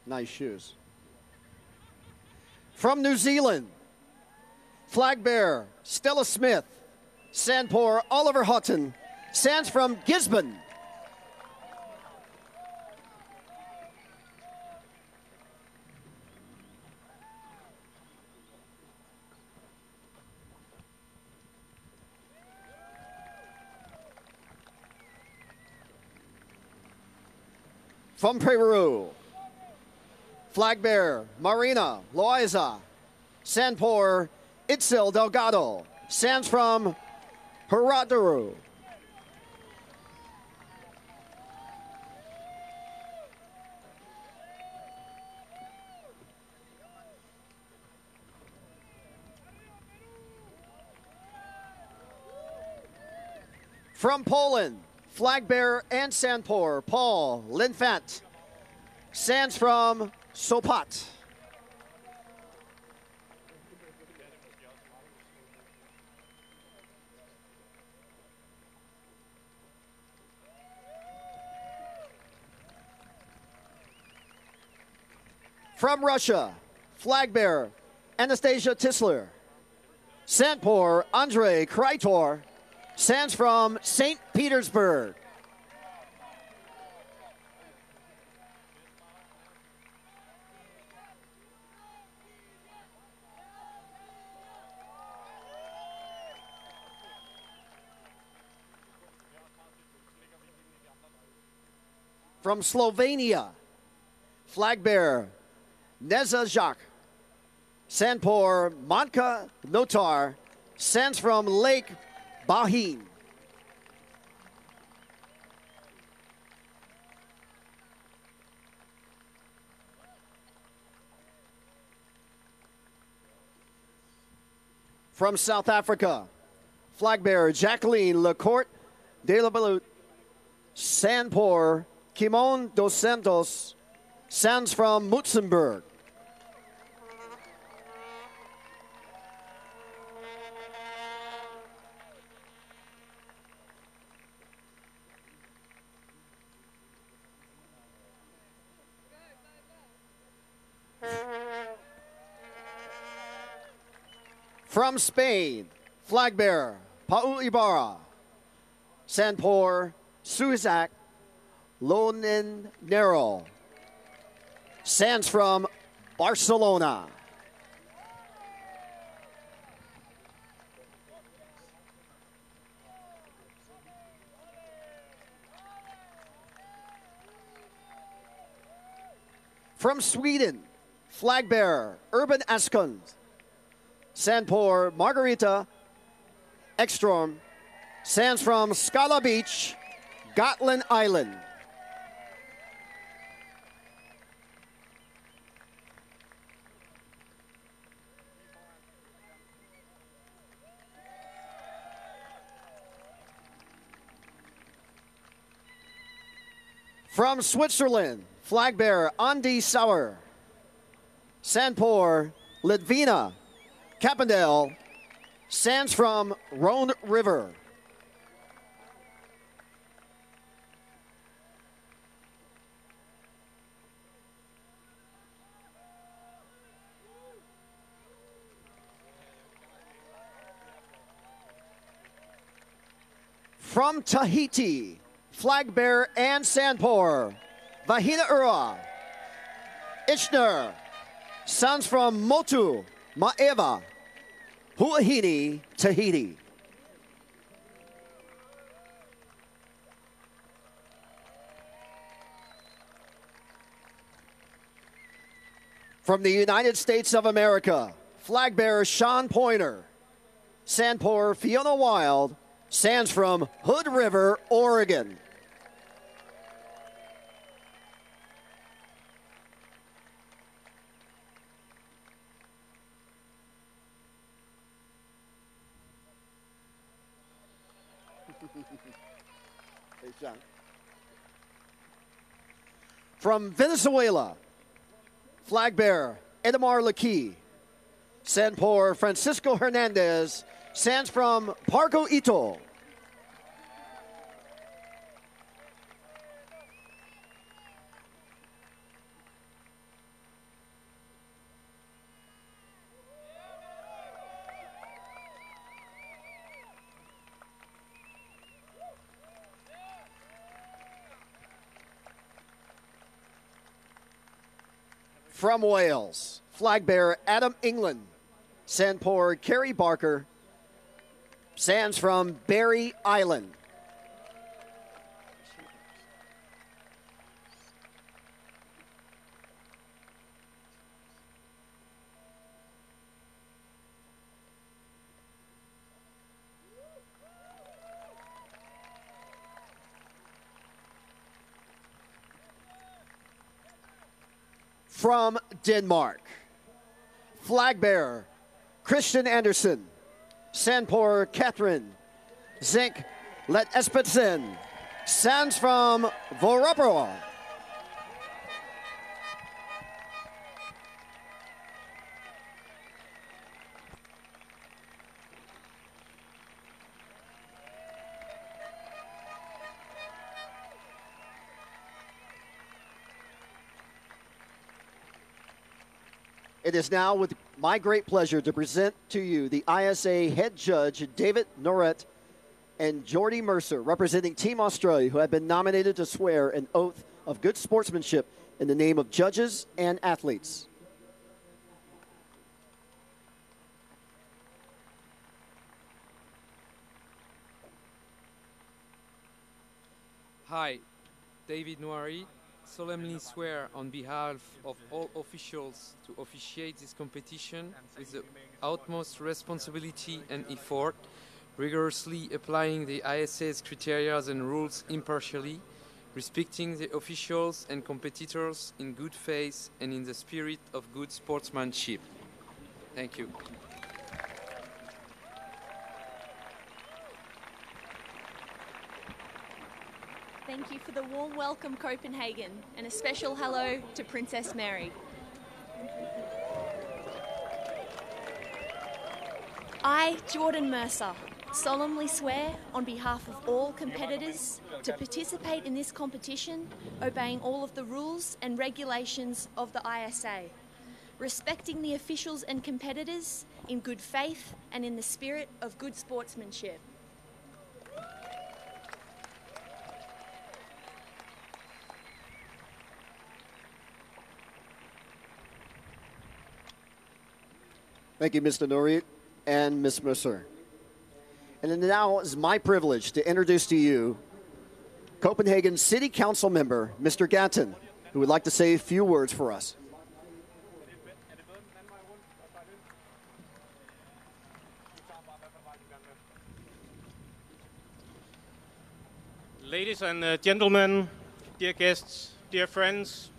Nice shoes. From New Zealand, flag bearer Stella Smith. Sandpour Oliver Houghton. Sands from Gisborne. From Peru, flag bearer Marina Loaiza. Sandpor Itzel Delgado. Sands from Heradaru. From Poland, flag bearer and sandpor, Paul Linfant. Sands from Sopat. From Russia, flag bearer Anastasia Tisler. Sandpor Andrei Krytor. Sands from St. Petersburg. From Slovenia, flag bearer Neza Jacques. Sandpor Manka Notar. Sands from Lake Bahin. From South Africa, flag bearer Jacqueline Lecourt de la Balut. Sandpor Kimon dos Santos. Sands from Mutzenberg. From Spain, flag bearer Paul Ibarra. Sandpor Suizak Lonenero. Sands from Barcelona. From Sweden, flag bearer Urban Askund. Sandpor Margarita Ekstrom. Sands from Scala Beach, Gotland Island. From Switzerland, flag bearer Andy Sauer. Sandpor Litvina Capendale. Sands from Rhone River. From Tahiti, flag bearer and sandpor Vahina Ura. Ichner. Sands from Motu Maeva. Huahini, Tahiti. From the United States of America, flag bearer Sean Pointer. Sandpor Fiona Wild. Sands from Hood River, Oregon. From Venezuela, flag bearer Edmar Laki. Sandpor Francisco Hernandez. Sands from Parco Ito. From Wales, flag bearer Adam England. Sandpor Kerry Barker. Sands from Berry Island. From Denmark, flag bearer Christian Andersen, Sandpour Catherine, Zink Let Espetsen, Sands from Vorapro. It is now with my great pleasure to present to you the ISA head judge, David Norret and Jordy Mercer, representing Team Australia, who have been nominated to swear an oath of good sportsmanship in the name of judges and athletes. Hi, David Noiry, solemnly swear on behalf of all officials to officiate this competition with the utmost responsibility and effort, rigorously applying the ISA's criteria and rules impartially, respecting the officials and competitors in good faith and in the spirit of good sportsmanship. Thank you. Thank you for the warm welcome, Copenhagen, and a special hello to Princess Mary. I, Jordan Mercer, solemnly swear on behalf of all competitors to participate in this competition, obeying all of the rules and regulations of the ISA, respecting the officials and competitors in good faith and in the spirit of good sportsmanship. Thank you, Mr. Norret and Ms. Mercer. And then now it's my privilege to introduce to you Copenhagen City Council member, Mr. Gatton, who would like to say a few words for us. Ladies and gentlemen, dear guests, dear friends,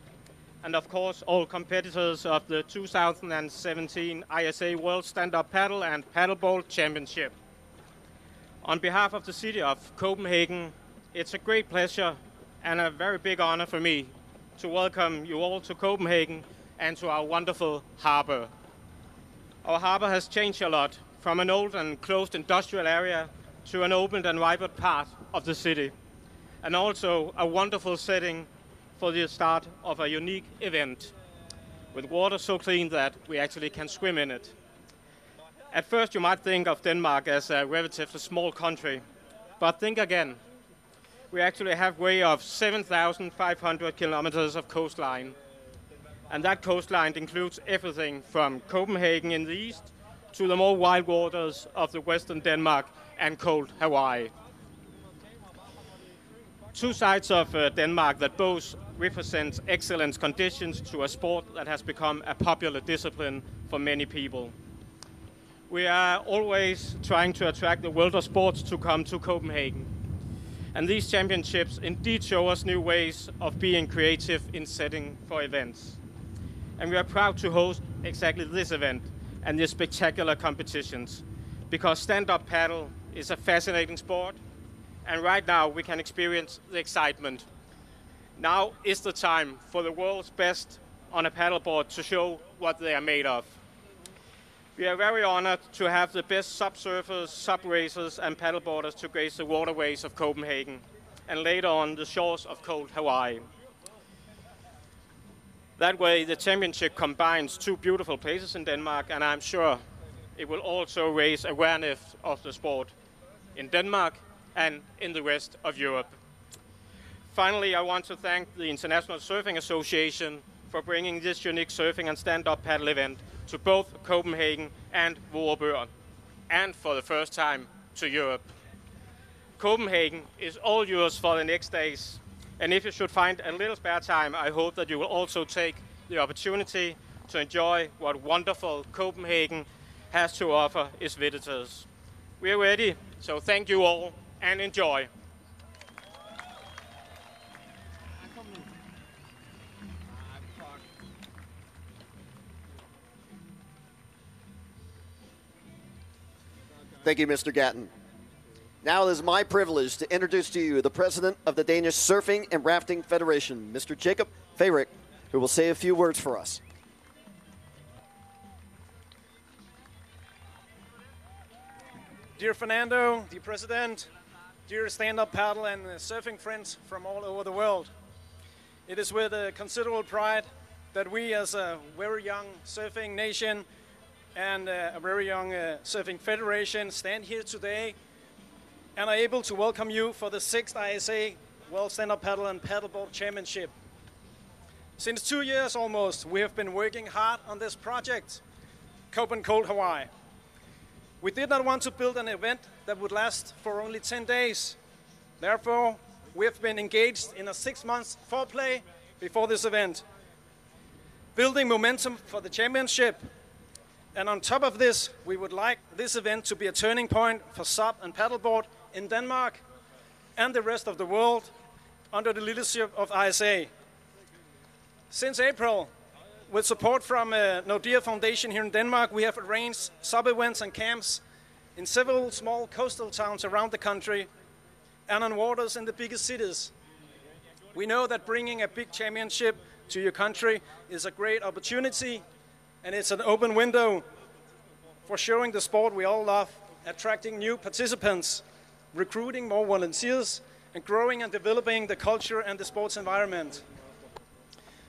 and of course all competitors of the 2017 ISA World Stand-Up Paddle and Paddleboard Championship. On behalf of the city of Copenhagen, it's a great pleasure and a very big honor for me to welcome you all to Copenhagen and to our wonderful harbor. Our harbor has changed a lot from an old and closed industrial area to an open and vibrant part of the city, and also a wonderful setting for the start of a unique event, with water so clean that we actually can swim in it. At first you might think of Denmark as a relatively small country, but think again. We actually have way of 7,500 kilometers of coastline, and that coastline includes everything from Copenhagen in the east to the more wild waters of the western Denmark and cold Hawaii. Two sides of Denmark that both represent excellent conditions to a sport that has become a popular discipline for many people. We are always trying to attract the world of sports to come to Copenhagen. And these championships indeed show us new ways of being creative in setting for events. And we are proud to host exactly this event and these spectacular competitions, because stand-up paddle is a fascinating sport, and right now we can experience the excitement. Now is the time for the world's best on a paddleboard to show what they are made of. We are very honored to have the best subsurfers, subracers and paddleboarders to grace the waterways of Copenhagen and later on the shores of cold Hawaii. That way the championship combines two beautiful places in Denmark, and I'm sure it will also raise awareness of the sport in Denmark and in the rest of Europe. Finally, I want to thank the International Surfing Association for bringing this unique surfing and stand-up paddle event to both Copenhagen and Vorapro, and for the first time to Europe. Copenhagen is all yours for the next days, and if you should find a little spare time, I hope that you will also take the opportunity to enjoy what wonderful Copenhagen has to offer its visitors. We are ready, so thank you all and enjoy. Thank you, Mr. Gatton. Now it is my privilege to introduce to you the president of the Danish Surfing and Rafting Federation, Mr. Jacob Feyrick, who will say a few words for us. Dear Fernando, dear President, dear stand-up paddle and surfing friends from all over the world. It is with considerable pride that we as a very young surfing nation and a very young surfing federation stand here today and are able to welcome you for the 6th ISA World Stand-Up Paddle and Paddleboard Championship. Since 2 years almost, we have been working hard on this project, Cope and Cold Hawaii. We did not want to build an event that would last for only 10 days. Therefore, we have been engaged in a 6-month foreplay before this event, building momentum for the championship. And on top of this, we would like this event to be a turning point for SUP and paddleboard in Denmark and the rest of the world under the leadership of ISA. Since April, with support from Nordea Foundation here in Denmark, we have arranged sub-events and camps in several small coastal towns around the country and on waters in the biggest cities. We know that bringing a big championship to your country is a great opportunity, and it's an open window for showing the sport we all love, attracting new participants, recruiting more volunteers, and growing and developing the culture and the sports environment.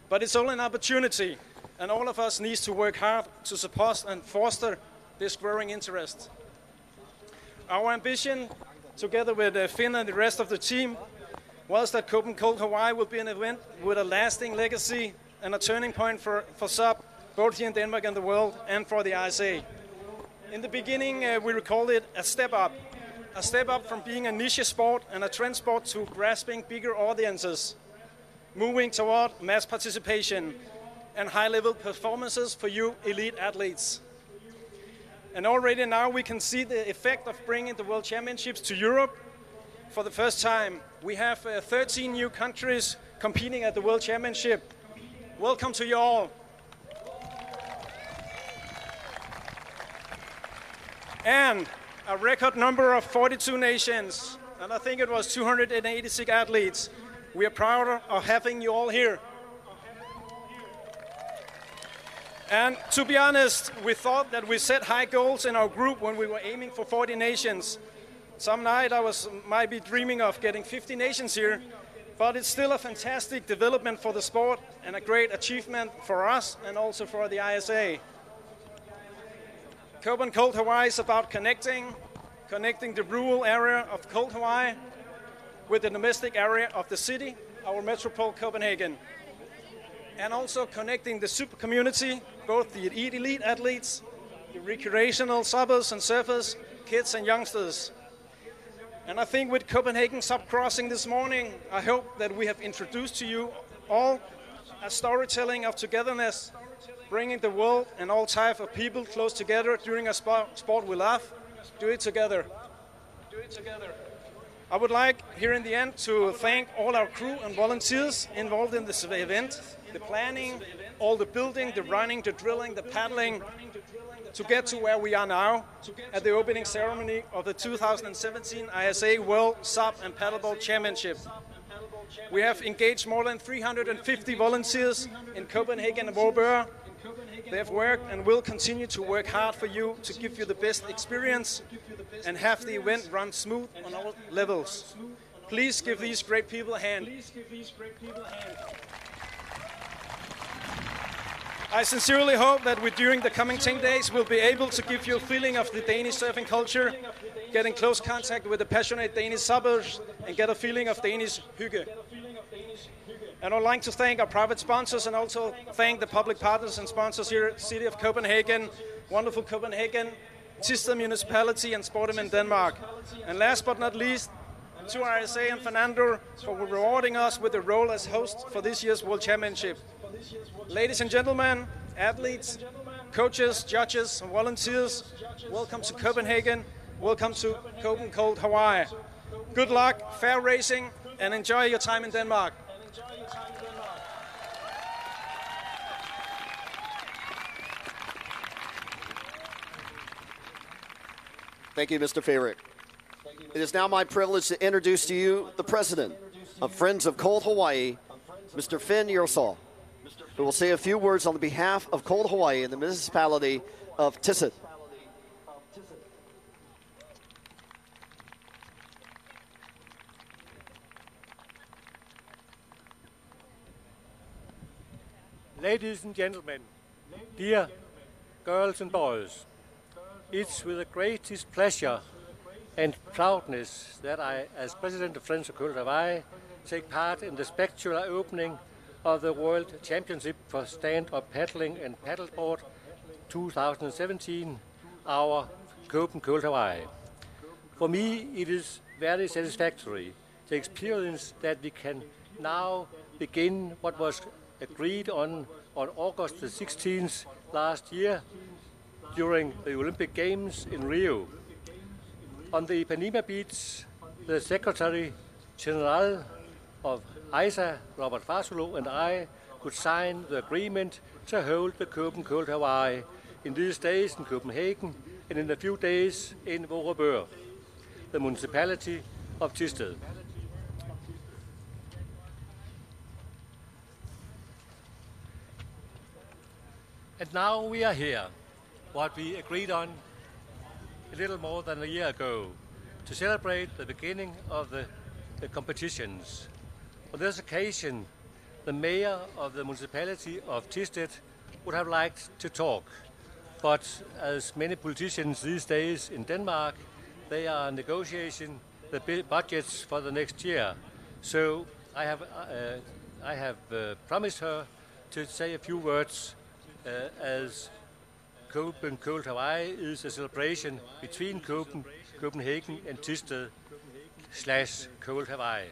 But it's only an opportunity, and all of us need to work hard to support and foster this growing interest. Our ambition, together with Finn and the rest of the team, was that Cope and Cold Hawaii will be an event with a lasting legacy and a turning point for SUP, both here in Denmark and the world, and for the ISA. In the beginning, we recalled it a step up from being a niche sport and a trend sport to grasping bigger audiences, moving toward mass participation and high-level performances for you elite athletes. And already now we can see the effect of bringing the World Championships to Europe for the first time. We have 13 new countries competing at the World Championship. Welcome to you all. And a record number of 42 nations, and I think it was 286 athletes. We are proud of having you all here. And to be honest, we thought that we set high goals in our group when we were aiming for 40 nations. Some night I might be dreaming of getting 50 nations here, but it's still a fantastic development for the sport and a great achievement for us and also for the ISA. Cope and Cold Hawaii is about connecting the rural area of Cold Hawaii with the domestic area of the city, our metropole Copenhagen. And also connecting the super community, both the elite athletes, the recreational subbers and surfers, kids and youngsters. And I think with Copenhagen Sub Crossing this morning, I hope that we have introduced to you all a storytelling of togetherness, bringing the world and all types of people close together during a sport we love. Do it together. Do it together. I would like, here in the end, to thank all our crew and volunteers involved in this event, the planning, all the building, the running, the drilling, the paddling, to get to where we are now at the opening ceremony of the 2017 ISA World SUP and Paddleboard Championship. We have engaged more than 350 volunteers in Copenhagen and Vorburg. They have worked and will continue to work hard for you to give you the best experience and have the event run smooth on all levels. Please give these great people a hand. I sincerely hope that during the coming 10 days we'll be able to give you a feeling of the Danish surfing culture, get in close contact with the passionate Danish subbers, and get a feeling of Danish hygge. And I'd like to thank our private sponsors and also thank the public partners and sponsors here at City of Copenhagen, wonderful Copenhagen, Thisted Municipality and Sportem in Denmark. And last but not least, to ISA and Fernando for rewarding us with the role as host for this year's World Championship. Ladies and gentlemen, athletes, coaches, judges, and volunteers, welcome to Copenhagen. Welcome to Cope and Cold Hawaii. Good luck, fair racing, and enjoy your time in Denmark. Thank you, Mr. Fayrick. It is now my privilege to introduce to you the president of Friends of Cold Hawaii, Mr. Finn Yearsall, who will say a few words on behalf of Cold Hawaii and the municipality of Tisset. Ladies and gentlemen, dear girls and boys, it's with the greatest pleasure and proudness that I, as President of Friends of Cold Hawaii, take part in the spectacular opening of the World Championship for Stand-Up Paddling and Paddleboard 2017, our Cold Hawaii. For me, it is very satisfactory to experience that we can now begin what was agreed on August the 16th last year during the Olympic Games in Rio. On the Ipanema Beach, the Secretary General of ISA, Robert Fasolo, and I could sign the agreement to hold the Cold Hawaii in these days in Copenhagen and in a few days in Vorupør, the municipality of Thisted. And now we are here, what we agreed on a little more than a year ago, to celebrate the beginning of the competitions. On this occasion, the mayor of the municipality of Thisted would have liked to talk, but as many politicians these days in Denmark, they are negotiating the budgets for the next year. So I have promised her to say a few words as Cold Hawaii is a celebration between Copenhagen and Thisted / Cold Hawaii.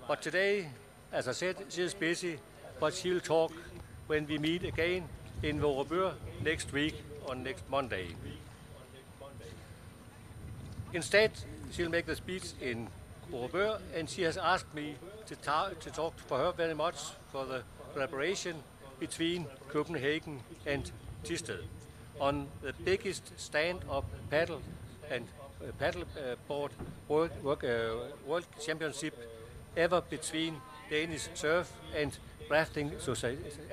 But today, as I said, she is busy, but she'll talk when we meet again in Vorupør next week on next Monday. Instead, she'll make the speech in Vorupør, and she has asked me to talk for her very much for the collaboration between Copenhagen and Thisted on the biggest stand-up paddle and paddleboard world championship ever between Danish Surf and Rafting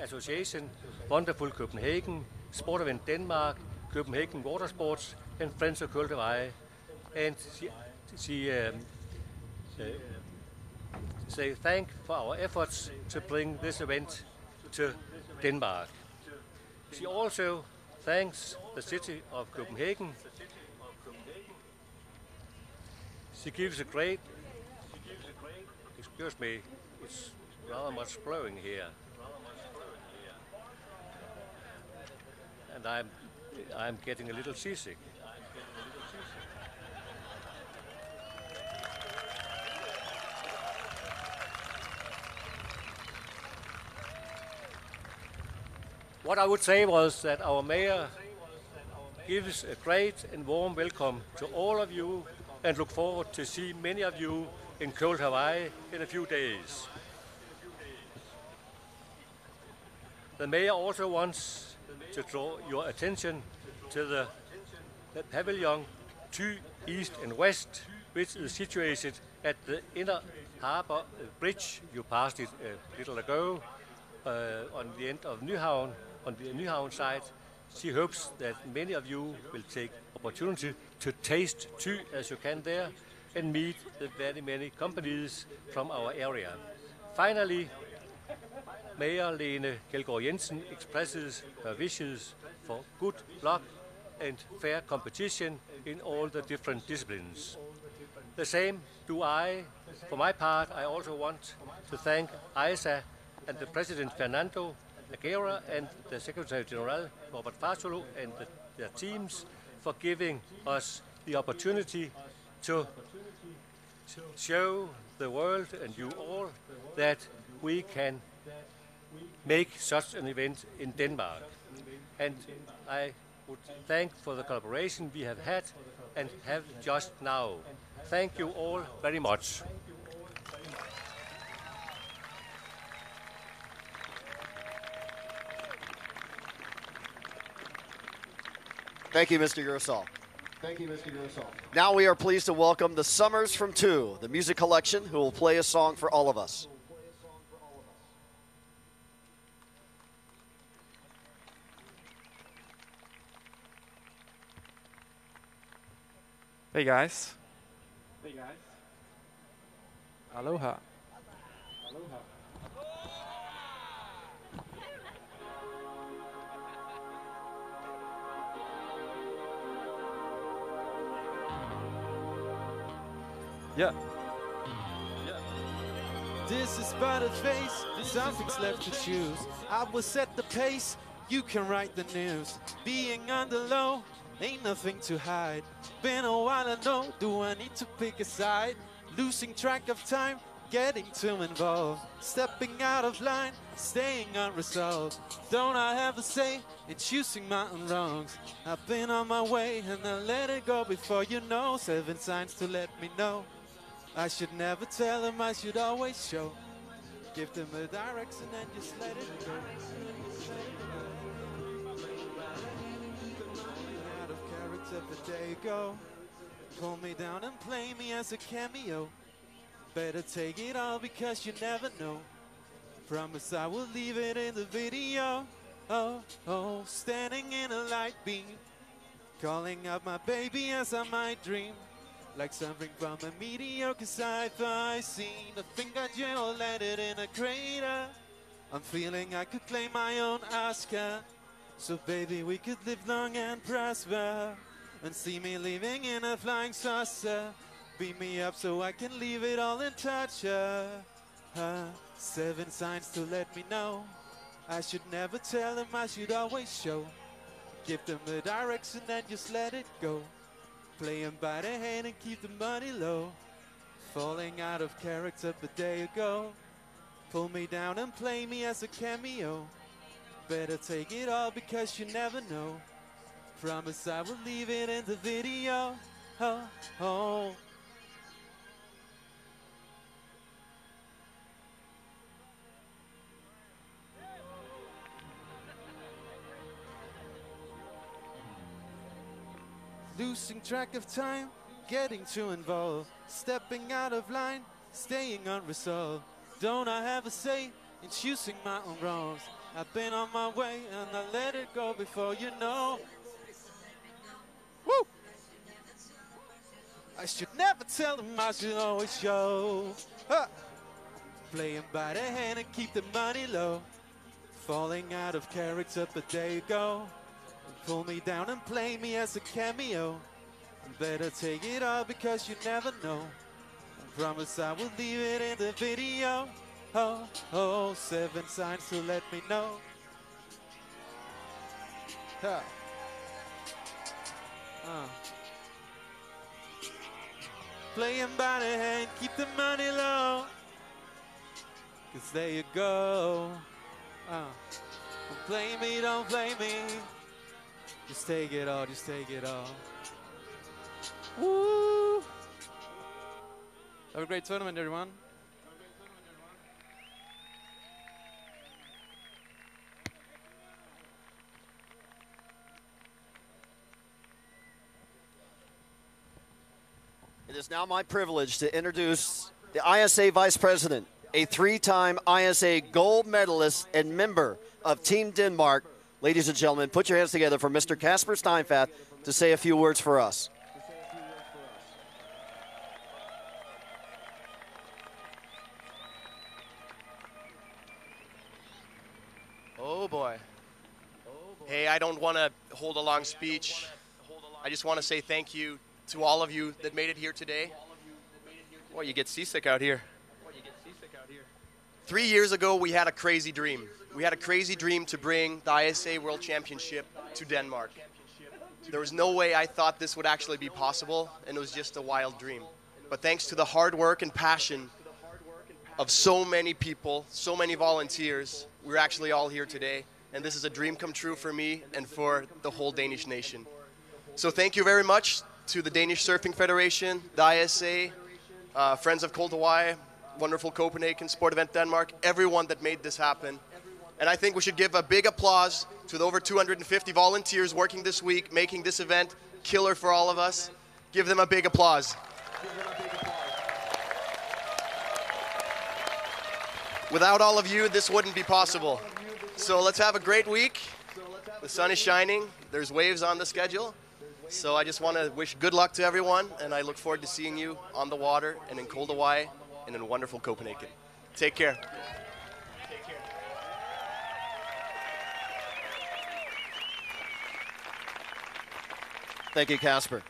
Association, Wonderful Copenhagen, Sport Event Denmark, Copenhagen Water Sports, and Friends of Cold Hawaii. And she say thank for our efforts to bring this event to Denmark. She also thanks the city of Copenhagen. She gives a great, excuse me, it's rather much blowing here. And I'm getting a little seasick. What I would say was that our mayor gives a great and warm welcome to all of you and look forward to see many of you in Cold Hawaii in a few days. The mayor also wants to draw your attention to the pavilion 2 East and West, which is situated at the inner harbor bridge. You passed it a little ago on the end of Nyhavn. On the Nyhavn side, she hopes that many of you will take opportunity to taste too as you can there and meet the very many companies from our area. Finally, Mayor Lene Kjeldgaard Jensen expresses her wishes for good luck and fair competition in all the different disciplines. The same do I. For my part, I also want to thank ISA and the President Fernando Aguirre and the Secretary General Robert Fasolo and their teams for giving us the opportunity to show the world and you all that we can make such an event in Denmark. And I would thank for the collaboration we have had and have just now. Thank you all very much. Thank you, Mr. Yearsall. Thank you, Mr. Grosol. Now we are pleased to welcome the Summers from Two, the music collection, who will play a song for all of us. Hey guys. Hey guys. Aloha. Aloha. Yeah. This is but a face, something's left to choose. I will set the pace, you can write the news. Being on the low, ain't nothing to hide. Been a while, I know, do I need to pick a side? Losing track of time, getting too involved. Stepping out of line, staying unresolved. Don't I have a say in choosing my own wrongs? I've been on my way and I let it go before you know. 7 signs to let me know. I should never tell them, I should always show. Give them a direction and just let it go. Out of character, but there you go. Pull me down and play me as a cameo. Better take it all because you never know. Promise I will leave it in the video. Oh, oh, standing in a light beam. Calling out my baby as I might dream. Like something from a mediocre sci-fi scene. I think I just landed in a crater. I'm feeling I could claim my own Oscar. So baby, we could live long and prosper. And see me living in a flying saucer. Beat me up so I can leave it all in touch. 7 signs to let me know. I should never tell them, I should always show. Give them the direction and just let it go. Play 'em by the hand and keep the money low. Falling out of character, but there you go. Pull me down and play me as a cameo. Better take it all because you never know. Promise I will leave it in the video. Oh, oh. Losing track of time, getting too involved. Stepping out of line, staying unresolved. Don't I have a say in choosing my own wrongs? I've been on my way and I let it go before you know. Woo! I should never tell them, I should always show. Playing by the hand and keep the money low. Falling out of character, but there you go. Pull me down and play me as a cameo. Better take it all because you never know. I promise I will leave it in the video. Oh, oh, 7 signs to let me know. Playing by the hand, keep the money low. 'Cause there you go. Don't blame me, don't blame me. Just take it all, just take it all. Woo! Have a great tournament, everyone. It is now my privilege to introduce the ISA Vice President, a 3-time ISA gold medalist and member of Team Denmark. Ladies and gentlemen, put your hands together for Mr. Kasper Steinfath to say a few words for us. Oh boy. Hey, I don't want to hold a long speech. I just want to say thank you to all of you that made it here today. Boy, you get seasick out here. 3 years ago, we had a crazy dream. We had a crazy dream to bring the ISA World Championship to Denmark. There was no way I thought this would actually be possible, and it was just a wild dream. But thanks to the hard work and passion of so many people, so many volunteers, we're actually all here today. And this is a dream come true for me and for the whole Danish nation. So thank you very much to the Danish Surfing Federation, the ISA, Friends of Cold Hawaii, wonderful Copenhagen Sport Event Denmark, everyone that made this happen. And I think we should give a big applause to the over 250 volunteers working this week, making this event killer for all of us. Give them a big applause. Without all of you, this wouldn't be possible. So let's have a great week. The sun is shining. There's waves on the schedule. So I just want to wish good luck to everyone, and I look forward to seeing you on the water and in cold Hawaii and in wonderful Copenhagen. Take care. Thank you, Casper.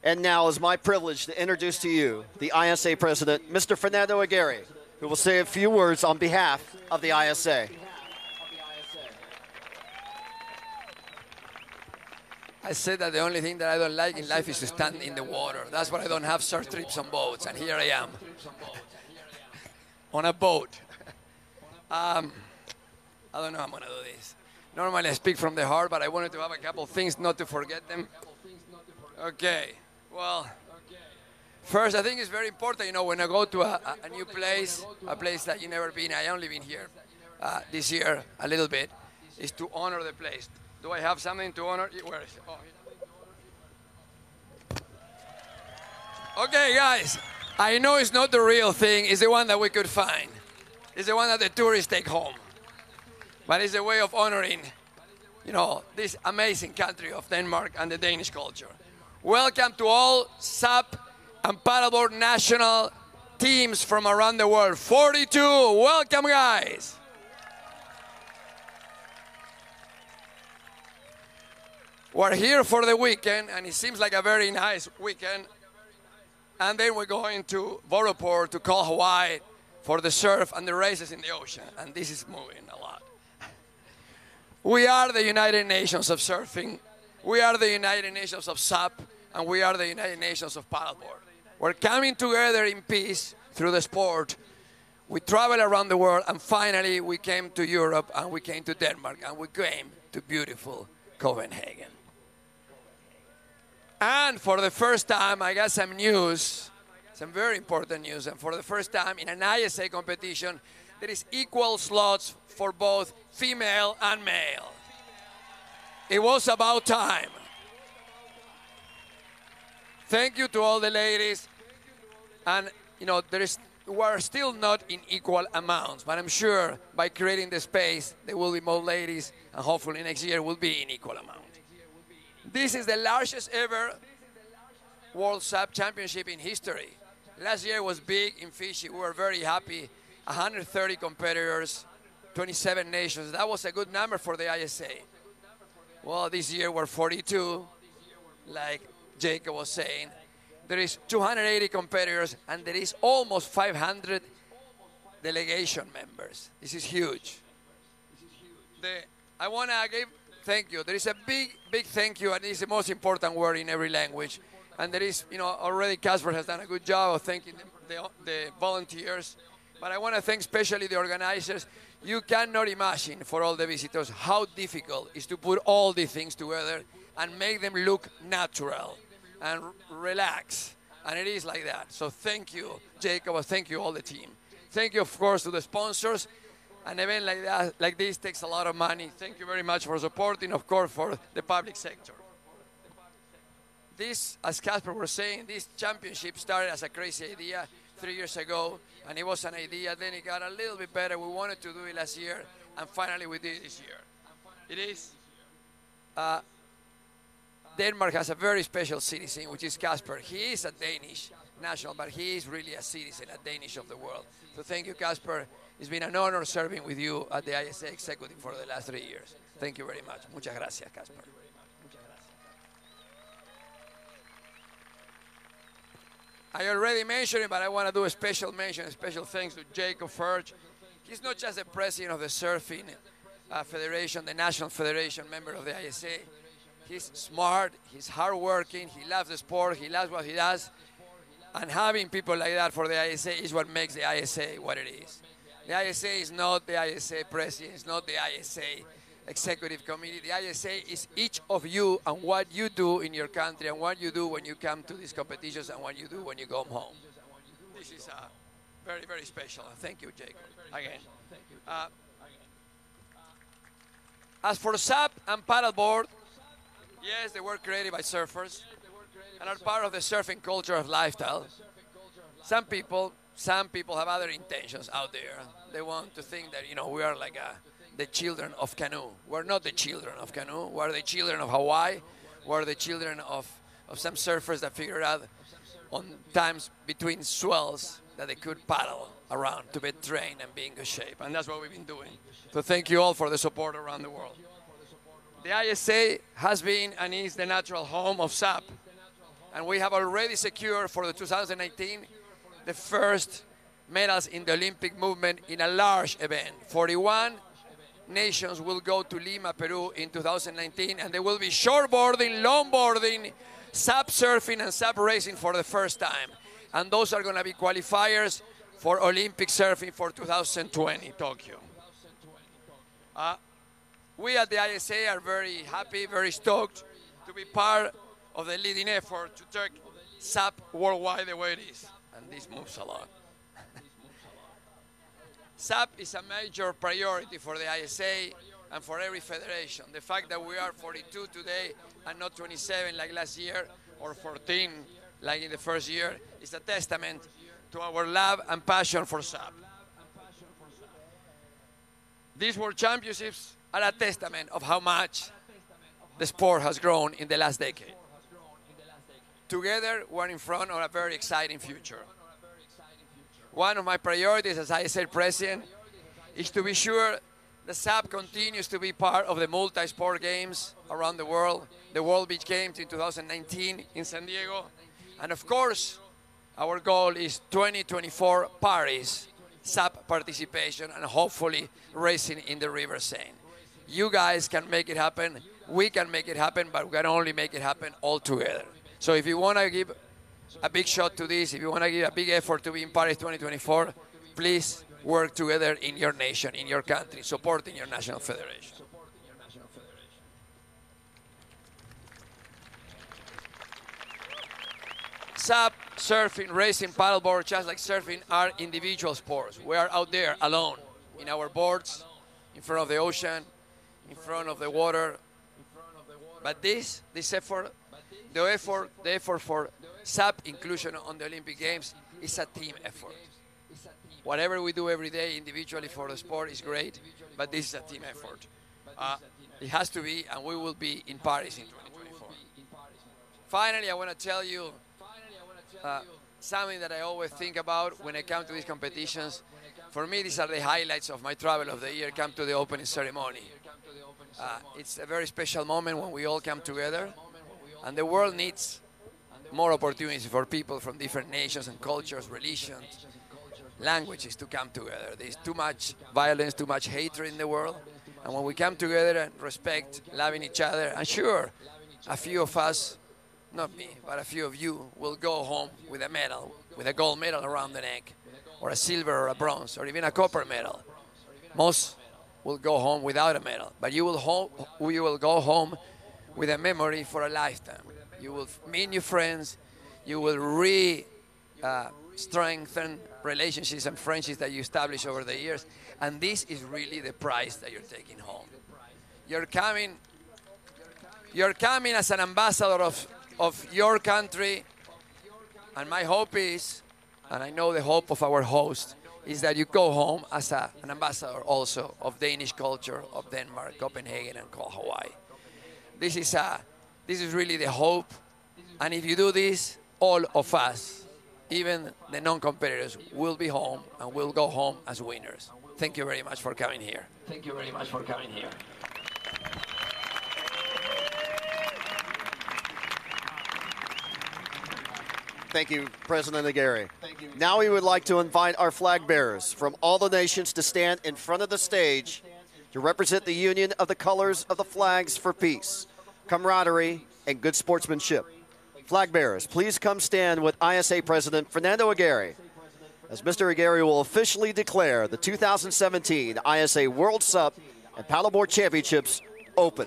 And now it's my privilege to introduce to you the ISA president, Mr. Fernando Aguirre, who will say a few words on behalf of the ISA. I said that the only thing that I don't like in life is to stand in the water. That's why I don't have short trips on boats, and here I am on a boat. I don't know how I'm going to do this. Normally I speak from the heart, but I wanted to have a couple things not to forget them. Okay, well, first I think it's very important, you know, when I go to a new place, a place that you've never been, I only been here this year a little bit, is to honor the place. Do I have something to honor? Where is it? Oh, here. Okay, guys, I know it's not the real thing. It's the one that we could find. It's the one that the tourists take home. But it's a way of honoring, you know, this amazing country of Denmark and the Danish culture. Welcome to all SUP and Paddleboard national teams from around the world. 42, welcome, guys. We're here for the weekend, and it seems like a very nice weekend. And then we're going to Voroport to call Hawaii for the surf and the races in the ocean. And this is moving a lot. We are the United Nations of surfing. We are the United Nations of SUP, and we are the United Nations of paddleboard. We're coming together in peace through the sport. We travel around the world, and finally we came to Europe, and we came to Denmark, and we came to beautiful Copenhagen. And for the first time, I got some news, some very important news, and for the first time in an ISA competition, there is equal slots for both female and male. It was about time. Thank you to all the ladies. And, you know, we're still not in equal amounts, but I'm sure by creating the space, there will be more ladies, and hopefully next year will be in equal amount. This is the largest ever World SUP Championship in history. Last year was big in Fiji. We were very happy. 130 competitors, 27 nations. That was a good number for the ISA. Well, this year we're 42, like Jacob was saying. There is 280 competitors, and there is almost 500 delegation members. This is huge. I want to give thank you. There is a big thank you, and it's the most important word in every language. And there is, you know, already Casper has done a good job of thanking the volunteers. But I want to thank especially the organizers. You cannot imagine for all the visitors how difficult it is to put all these things together and make them look natural and relax. And it is like that. So thank you, Jacob. Thank you, all the team. Thank you, of course, to the sponsors. An event like that, like this, takes a lot of money. Thank you very much for supporting, of course, for the public sector. This, as Casper was saying, this championship started as a crazy idea 3 years ago, and it was an idea. Then it got a little bit better. We wanted to do it last year, and finally we did it this year. It is. Denmark has a very special citizen, which is Casper. He is a Danish national, but he is really a citizen, a Danish of the world. So thank you, Casper. It's been an honor serving with you at the ISA Executive for the last 3 years. Thank you very much. Muchas gracias, Casper. I already mentioned it, but I want to do a special mention, a special thanks to Jacob Furch. He's not just the president of the Surfing Federation, the National Federation member of the ISA. He's smart, he's hardworking, he loves the sport, he loves what he does. And having people like that for the ISA is what makes the ISA what it is. The ISA is not the ISA president, it's not the ISA executive committee. The ISA is each of you and what you do in your country and what you do when you come to these competitions and what you do when you go home. very, very special. Thank you, Jacob, again. As for SUP and paddleboard, yes, they were created by surfers and are part of the surfing culture of lifestyle. Some people have other intentions out there. They want to think that, you know, we are like the children of canoe. We're not the children of canoe. We're the children of Hawaii. We're the children of some surfers that figured out on times between swells that they could paddle around to be trained and be in good shape. And that's what we've been doing. So thank you all for the support around the world. The ISA has been and is the natural home of SUP. And we have already secured for the 2019 the first medals in the Olympic movement in a large event. 41 nations will go to Lima, Peru in 2019, and they will be shortboarding, longboarding, SUP surfing, and SUP racing for the first time. And those are going to be qualifiers for Olympic surfing for 2020, Tokyo. We at the ISA are very happy, very stoked to be part of the leading effort to take SUP worldwide the way it is. And this moves a lot. SUP is a major priority for the ISA and for every federation. The fact that we are 42 today and not 27 like last year or 14 like in the first year is a testament to our love and passion for SUP. These World Championships are a testament of how much the sport has grown in the last decade. Together, we're in front of a very exciting future. One of my priorities as ISA president is to be sure the SUP continues to be part of the multi-sport games around the world, the World Beach Games in 2019 in San Diego, and of course, our goal is 2024 Paris SUP participation and hopefully racing in the River Seine. You guys can make it happen, we can make it happen, but we can only make it happen all together. So if you want to give a big shot to this, if you want to give a big effort to be in Paris 2024, please work together in your nation, in your country, supporting your national federation. SUP, surfing, racing, paddleboard, just like surfing, are individual sports. We are out there alone, in our boards, in front of the ocean, in front of the water. But this effort, the effort for SUP inclusion on the Olympic Games is a team effort. Whatever we do every day individually for the sport is great, but this is a team effort. It has to be, and we will be in Paris in 2024. Finally, I want to tell you something that I always think about when I come to these competitions. For me, these are the highlights of my travel of the year, come to the opening ceremony. It's a very special moment when we all come together, and the world needs more opportunities for people from different nations and cultures, religions, languages to come together. There's too much violence, too much hatred in the world, and when we come together and respect, loving each other, and sure, a few of us, not me, but a few of you will go home with a medal, with a gold medal around the neck, or a silver or a bronze, or even a copper medal. Most will go home without a medal, but you will go home with a memory for a lifetime. You will meet new friends, you will strengthen relationships and friendships that you establish over the years, and this is really the prize that you're taking home. You're coming as an ambassador of your country, and my hope is, and I know the hope of our host, is that you go home as an ambassador also of Danish culture, of Denmark, Copenhagen, and Hawaii. This is really the hope, and if you do this, all of us, even the non-competitors, will be home and will go home as winners. Thank you very much for coming here. Thank you very much for coming here. Thank you, President Aguirre. Now we would like to invite our flag bearers from all the nations to stand in front of the stage to represent the union of the colors of the flags for peace, camaraderie, and good sportsmanship. Flag bearers, please come stand with ISA President Fernando Aguirre as Mr. Aguirre will officially declare the 2017 ISA World SUP and Paddleboard Championships open.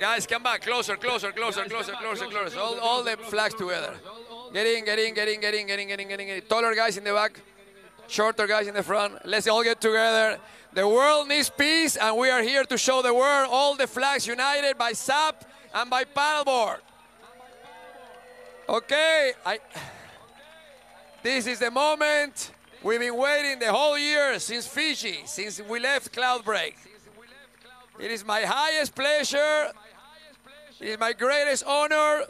Guys, come back. Closer, closer, closer, closer, closer, closer. All the flags together. Get in, get in, get in, get in, get in, get in, get in, get in. Taller guys in the back. Shorter guys in the front. Let's all get together. The world needs peace, and we are here to show the world all the flags united by SUP and by Paddleboard. Okay, this is the moment we've been waiting the whole year since Fiji, since we left Cloudbreak. It is my highest pleasure, it is my greatest honor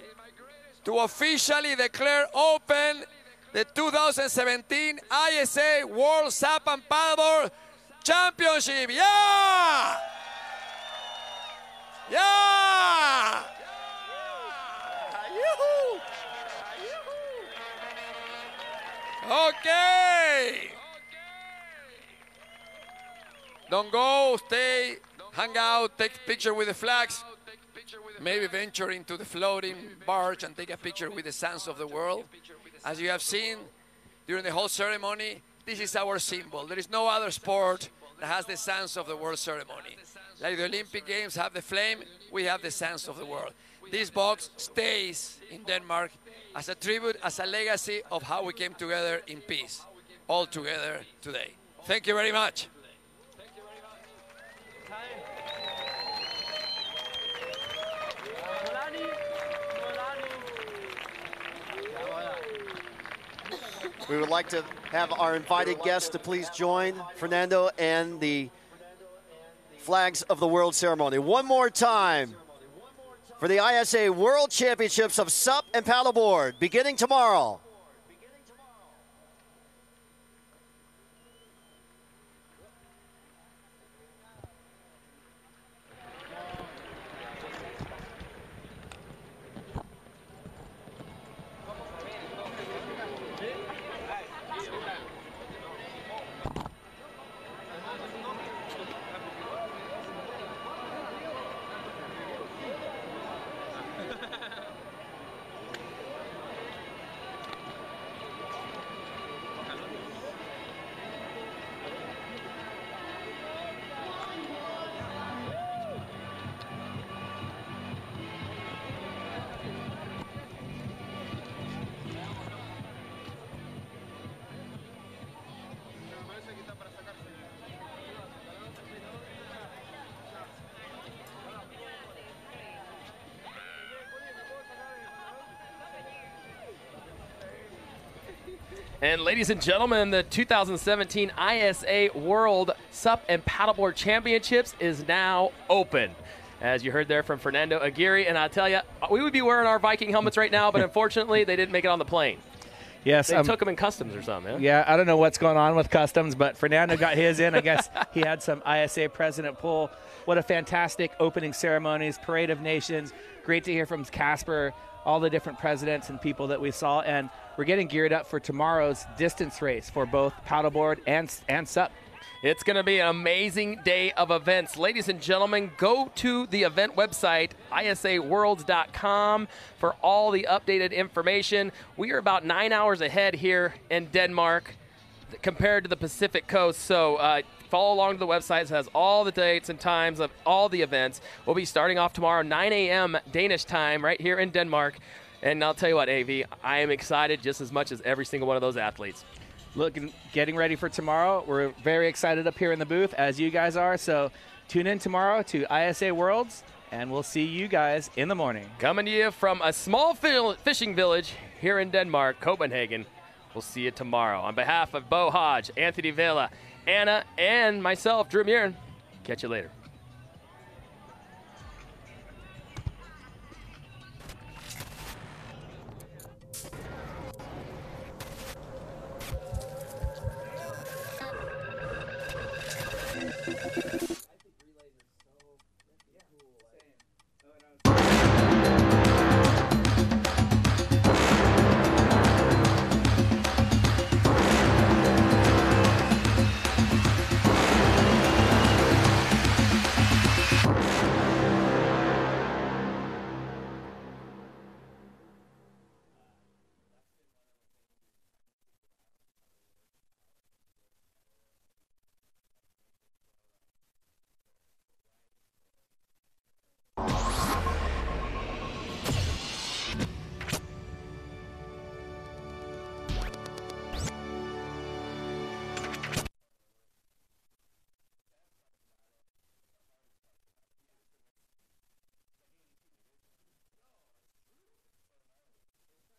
to officially declare open the 2017 ISA World SUP and Paddleboard Championship. Yeah! Yeah! Yoo-hoo! Okay! Don't go, stay, hang out, take a picture with the flags. Maybe venture into the floating barge and take a picture with the sands of the world. As you have seen during the whole ceremony, this is our symbol. There is no other sport that has the sands of the world ceremony. Like the Olympic Games have the flame, we have the sands of the world. This box stays in Denmark as a tribute, as a legacy of how we came together in peace, all together today. Thank you very much. We would like to have our invited guests to please join Fernando and the Flags of the World ceremony. One more time for the ISA World Championships of SUP and Paddleboard, beginning tomorrow. And ladies and gentlemen, the 2017 ISA World SUP and Paddleboard Championships is now open. As you heard there from Fernando Aguirre, and I'll tell you, we would be wearing our Viking helmets right now, but unfortunately, they didn't make it on the plane. Yes, they took them in customs or something. Yeah, I don't know what's going on with customs, but Fernando got his in. I guess he had some ISA president pull. What a fantastic opening ceremonies, Parade of Nations. Great to hear from Casper, all the different presidents and people that we saw. And we're getting geared up for tomorrow's distance race for both paddleboard and SUP. It's going to be an amazing day of events. Ladies and gentlemen, go to the event website, isaworlds.com, for all the updated information. We are about 9 hours ahead here in Denmark compared to the Pacific Coast. So follow along to the website. It has all the dates and times of all the events. We'll be starting off tomorrow, 9 a.m. Danish time, right here in Denmark. And I'll tell you what, AV, I am excited just as much as every single one of those athletes. Getting ready for tomorrow. We're very excited up here in the booth, as you guys are. So tune in tomorrow to ISA Worlds, and we'll see you guys in the morning. Coming to you from a small fishing village here in Denmark, Copenhagen. We'll see you tomorrow. On behalf of Bo Hodge, Anthony Vela, Anna, and myself, Drew Murin, catch you later.